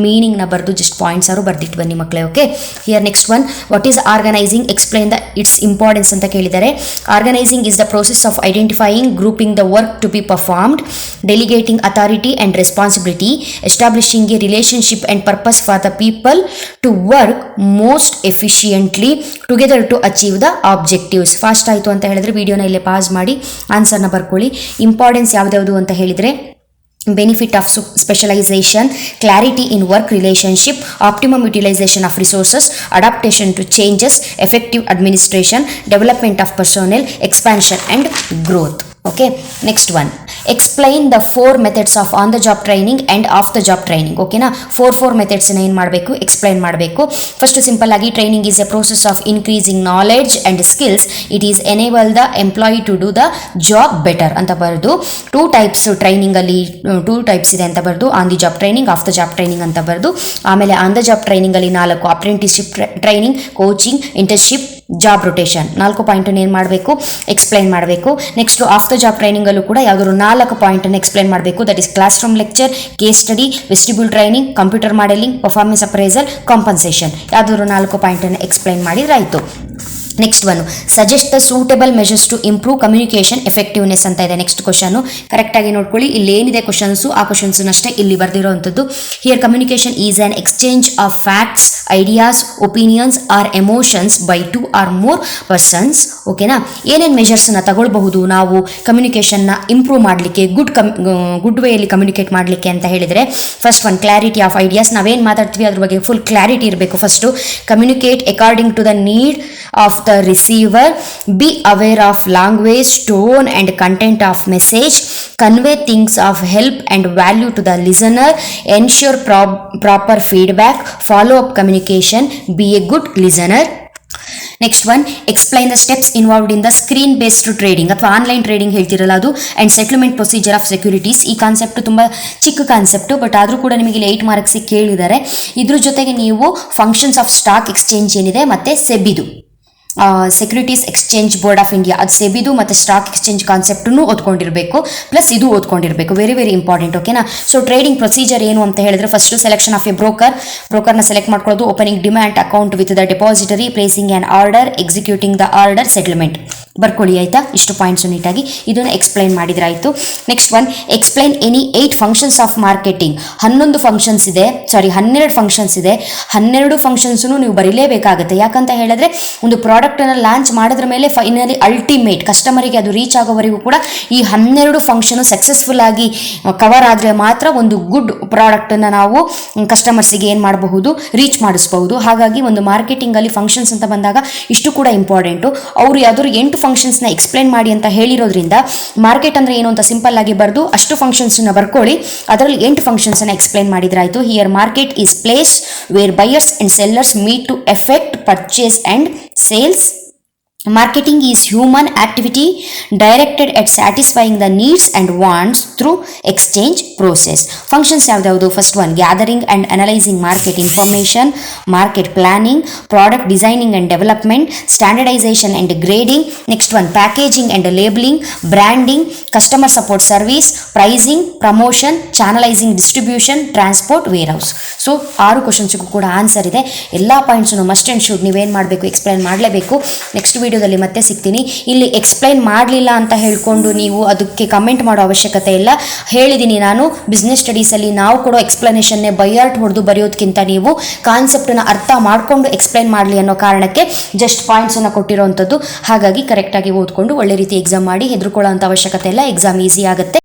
ಮೀನಿಂಗ್ನ ಬರೆದು ಜಸ್ಟ್ ಪಾಯಿಂಟ್ಸ್ ಆರು ಬರ್ದಿಟ್ಟು ಬನ್ನಿ ಮಕ್ಕಳೇ. Okay. Here next one, what is organising, explain the its importance ಅಂತ ಕೇಳಿದ್ದಾರೆ. Organising is the process of identifying, grouping the work to be performed, delegating authority and responsibility, establishing a relationship and purpose for the people to work most efficiently together to achieve the objectives. First ಆಯಿತು ಅಂತ ಹೇಳಿದ್ರೆ ವಿಡಿಯೋನ ಇಲ್ಲೇ pass ಮಾಡಿ ಆನ್ಸರ್ನ ಬರ್ಕೊಳ್ಳಿ. Importance ಯಾವ್ದು ಅಂತ ಹೇಳಿದರೆ, benefit of specialisation, clarity in work relationship, optimum utilisation of resources, adaptation to changes, effective administration, development of personnel, expansion and growth. Okay. Next one, explain the 4 methods of on the job training and off the job training. ಓಕೆನಾ. 4 ಮೆಥಡ್ಸ್ನ ಏನು ಮಾಡಬೇಕು, explain ಮಾಡಬೇಕು. First simple ಆಗಿ, training is a process of increasing knowledge and skills, it is enable the employee to do the job better ಅಂತ ಬರೆದು, 2 types ಟ್ರೈನಿಂಗಲ್ಲಿ 2 types ಇದೆ ಅಂತ ಬರೆದು, on the job training, off the job training ಅಂತ ಬರೆದು, ಆಮೇಲೆ on the job ಟ್ರೈನಿಂಗಲ್ಲಿ 4 apprenticeship training, coaching, internship, job rotation. 4 ಪಾಯಿಂಟನ್ನು ಏನು ಮಾಡಬೇಕು, ಎಕ್ಸ್ಪ್ಲೈನ್ ಮಾಡಬೇಕು. ನೆಕ್ಸ್ಟ್ ಆಫ್ ದ ಜಾಬ್ ಟ್ರೈನಿಂಗಲ್ಲೂ ಕೂಡ ಯಾವುದಾದ್ರು 4 ಪಾಯಿಂಟನ್ನು ಎಕ್ಸ್ಪ್ಲೈನ್ ಮಾಡಬೇಕು. That is classroom lecture, case study, vestibule training, computer modelling, performance appraisal, compensation. ಯಾವುದಾದ್ರು 4 ಪಾಯಿಂಟನ್ನು ಎಕ್ಸ್ಪ್ಲೈನ್ ಮಾಡಿದ್ರೆ ಆಯಿತು. Next one, suggest the suitable measures to improve communication effectiveness ಅಂತ ಇದೆ. ನೆಕ್ಸ್ಟ್ ಕ್ವಶನು ಕರೆಕ್ಟಾಗಿ ನೋಡ್ಕೊಳ್ಳಿ. ಇಲ್ಲಿ ಏನಿದೆ ಕ್ವಶನ್ಸು, ಆ ಕ್ವಶನ್ಸನ್ನಷ್ಟೇ ಇಲ್ಲಿ ಬರೆದಿರೋವಂಥದ್ದು. Here communication is an exchange of facts, ideas, opinions or emotions by 2 or more persons. ಓಕೆನಾ. ಏನೇನು ಮೆಜರ್ಸನ್ನು ತಗೊಳ್ಬಹುದು ನಾವು ಕಮ್ಯುನಿಕೇಷನ್ನ ಇಂಪ್ರೂವ್ ಮಾಡಲಿಕ್ಕೆ, ಗುಡ್ ವೇಯಲ್ಲಿ ಕಮ್ಯುನಿಕೇಟ್ ಮಾಡಲಿಕ್ಕೆ ಅಂತ ಹೇಳಿದರೆ, first one, clarity of ideas. ನಾವೇನು ಮಾತಾಡ್ತೀವಿ ಅದ್ರ ಬಗ್ಗೆ ಫುಲ್ ಕ್ಲಾರಿಟಿ ಇರಬೇಕು. First, communicate according to the need of the receiver, be aware of language, tone and content of message, convey things of help and value to the listener, ensure proper feedback, follow up communication, be a good listener. Next one, explain the steps involved in the screen based trading ಅಥವಾ online trading ಹೇಳ್ತಿರಲ್ಲ ಅದು, and settlement procedure of securities. ಈ concept ತುಂಬ ಚಿಕ್ಕ concept, but ಆದರೂ ಕೂಡ ನಿಮಗೆ 8 ಮಾರ್ಕ್ಸಿಗೆ ಕೇಳಿದ್ದಾರೆ. ಇದ್ರ ಜೊತೆಗೆ ನೀವು ಫಂಕ್ಷನ್ಸ್ ಆಫ್ ಸ್ಟಾಕ್ ಎಕ್ಸ್ಚೇಂಜ್ ಏನಿದೆ ಮತ್ತು ಸೆಬಿದು securities exchange board of India, ಅದು ಸೆಬಿದು ಮತ್ತು ಸ್ಟಾಕ್ ಎಕ್ಸ್ಚೇಂಜ್ ಕಾನ್ಸೆಪ್ಟನ್ನು ಓದ್ಕೊಂಡಿರಬೇಕು, ಪ್ಲಸ್ ಇದು ಓದ್ಕೊಂಡಿರಬೇಕು. Very very important. ಓಕೆನಾ. ಸೊ ಟ್ರೇಡಿಂಗ್ ಪ್ರೊಸೀಜರ್ ಏನು ಅಂತ ಹೇಳಿದ್ರೆ, ಫಸ್ಟ್ ಸೆಲೆಕ್ಷನ್ ಆಫ್ ಎ ಬ್ರೋಕರ್ನ ಸೆಲೆಕ್ಟ್ ಮಾಡ್ಕೊಳ್ಳೋದು, opening demand account with the depository, placing an order, executing the order, settlement. ಬರ್ಕೊಳ್ಳಿ ಆಯ್ತಾ, ಇಷ್ಟು ಪಾಯಿಂಟ್ಸ್ ನೀಟಾಗಿ ಇದನ್ನು ಎಕ್ಸ್ಪ್ಲೈನ್ ಮಾಡಿದ್ರೆ ಆಯಿತು. Next one, explain any 8 functions of marketing. 12 functions ಇದೆ. 12 ಫಂಕ್ಷನ್ಸನ್ನು ನೀವು ಬರೀಲೇಬೇಕಾಗುತ್ತೆ. ಯಾಕಂತ ಹೇಳಿದ್ರೆ ಒಂದು ಪ್ರಾಡಕ್ಟನ್ನು ಲಾಂಚ್ ಮಾಡಿದ್ರ ಮೇಲೆ ಫೈನಲಿ ಅಲ್ಟಿಮೇಟ್ ಕಸ್ಟಮರಿಗೆ ಅದು ರೀಚ್ ಆಗೋವರೆಗೂ ಕೂಡ ಈ 12 ಫಂಕ್ಷನು ಸಕ್ಸಸ್ಫುಲ್ ಆಗಿ ಕವರ್ ಆದರೆ ಮಾತ್ರ ಒಂದು ಗುಡ್ ಪ್ರಾಡಕ್ಟನ್ನು ನಾವು ಕಸ್ಟಮರ್ಸಿಗೆ ಏನು ಮಾಡಬಹುದು, ರೀಚ್ ಮಾಡಿಸ್ಬಹುದು. ಹಾಗಾಗಿ ಒಂದು ಮಾರ್ಕೆಟಿಂಗಲ್ಲಿ ಫಂಕ್ಷನ್ಸ್ ಅಂತ ಬಂದಾಗ ಇಷ್ಟು ಕೂಡ ಇಂಪಾರ್ಟೆಂಟು. ಅವರು ಯಾವ್ದಾದ್ರು 8 ಫಂಕ್ಷನ್ಸ್ನ ಎಕ್ಸ್ಪ್ಲೈನ್ ಮಾಡಿ ಅಂತ ಹೇಳಿರೋದ್ರಿಂದ ಮಾರ್ಕೆಟ್ ಅಂದರೆ ಏನು ಅಂತ ಸಿಂಪಲ್ ಆಗಿ ಬರೆದು ಅಷ್ಟು ಫಂಕ್ಷನ್ಸ್ನ ಬರ್ಕೊಳ್ಳಿ. ಅದರಲ್ಲಿ 8 ಫಂಕ್ಷನ್ಸನ್ನು ಎಕ್ಸ್ಪ್ಲೈನ್ ಮಾಡಿದ್ರಾಯಿತು. Here market is place where buyers and sellers meet to effect purchase and sales. Marketing is human activity directed at satisfying the needs and wants through exchange process. Functions ಯಾವ್ದು? First one, gathering and analysing market information, market planning, product designing and development, standardisation and grading. Next one, packaging and labelling, branding, customer support service, pricing, promotion, channelising, distribution, transport, warehouse. So 6 ಕ್ವಶನ್ಸ್ಗೂ ಕೂಡ answer ಇದೆ. ಎಲ್ಲ ಪಾಯಿಂಟ್ಸನ್ನು must and should ನೀವೇನು ಮಾಡಬೇಕು, explain ಮಾಡಲೇಬೇಕು. Next ವಿಡಿಯೋದಲ್ಲಿ ಮತ್ತೆ ಸಿಗ್ತೀನಿ. ಇಲ್ಲಿ ಎಕ್ಸ್ಪ್ಲೈನ್ ಮಾಡಲಿಲ್ಲ ಅಂತ ಹೇಳ್ಕೊಂಡು ನೀವು ಅದಕ್ಕೆ ಕಮೆಂಟ್ ಮಾಡೋ ಅವಶ್ಯಕತೆ ಇಲ್ಲ. ಹೇಳಿದ್ದೀನಿ ನಾನು, ಬಿಸ್ನೆಸ್ ಸ್ಟಡೀಸಲ್ಲಿ ನಾವು ಕೊಡೋ ಎಕ್ಸ್ಪ್ಲನೇಷನ್ನೇ ಬೈಯಾರ್ಟ್ ಹೊಡೆದು ಬರೆಯೋದಕ್ಕಿಂತ ನೀವು ಕಾನ್ಸೆಪ್ಟನ್ನು ಅರ್ಥ ಮಾಡಿಕೊಂಡು ಎಕ್ಸ್ಪ್ಲೈನ್ ಮಾಡಲಿ ಅನ್ನೋ ಕಾರಣಕ್ಕೆ ಜಸ್ಟ್ ಪಾಯಿಂಟ್ಸನ್ನು ಕೊಟ್ಟಿರೋವಂಥದ್ದು. ಹಾಗಾಗಿ ಕರೆಕ್ಟಾಗಿ ಓದ್ಕೊಂಡು ಒಳ್ಳೆ ರೀತಿ ಎಕ್ಸಾಮ್ ಮಾಡಿ, ಹೆದರ್ಕೊಳ್ಳೋ ಅಂಥ ಅವಶ್ಯಕತೆ ಇಲ್ಲ. ಎಕ್ಸಾಮ್ ಈಸಿ ಆಗುತ್ತೆ.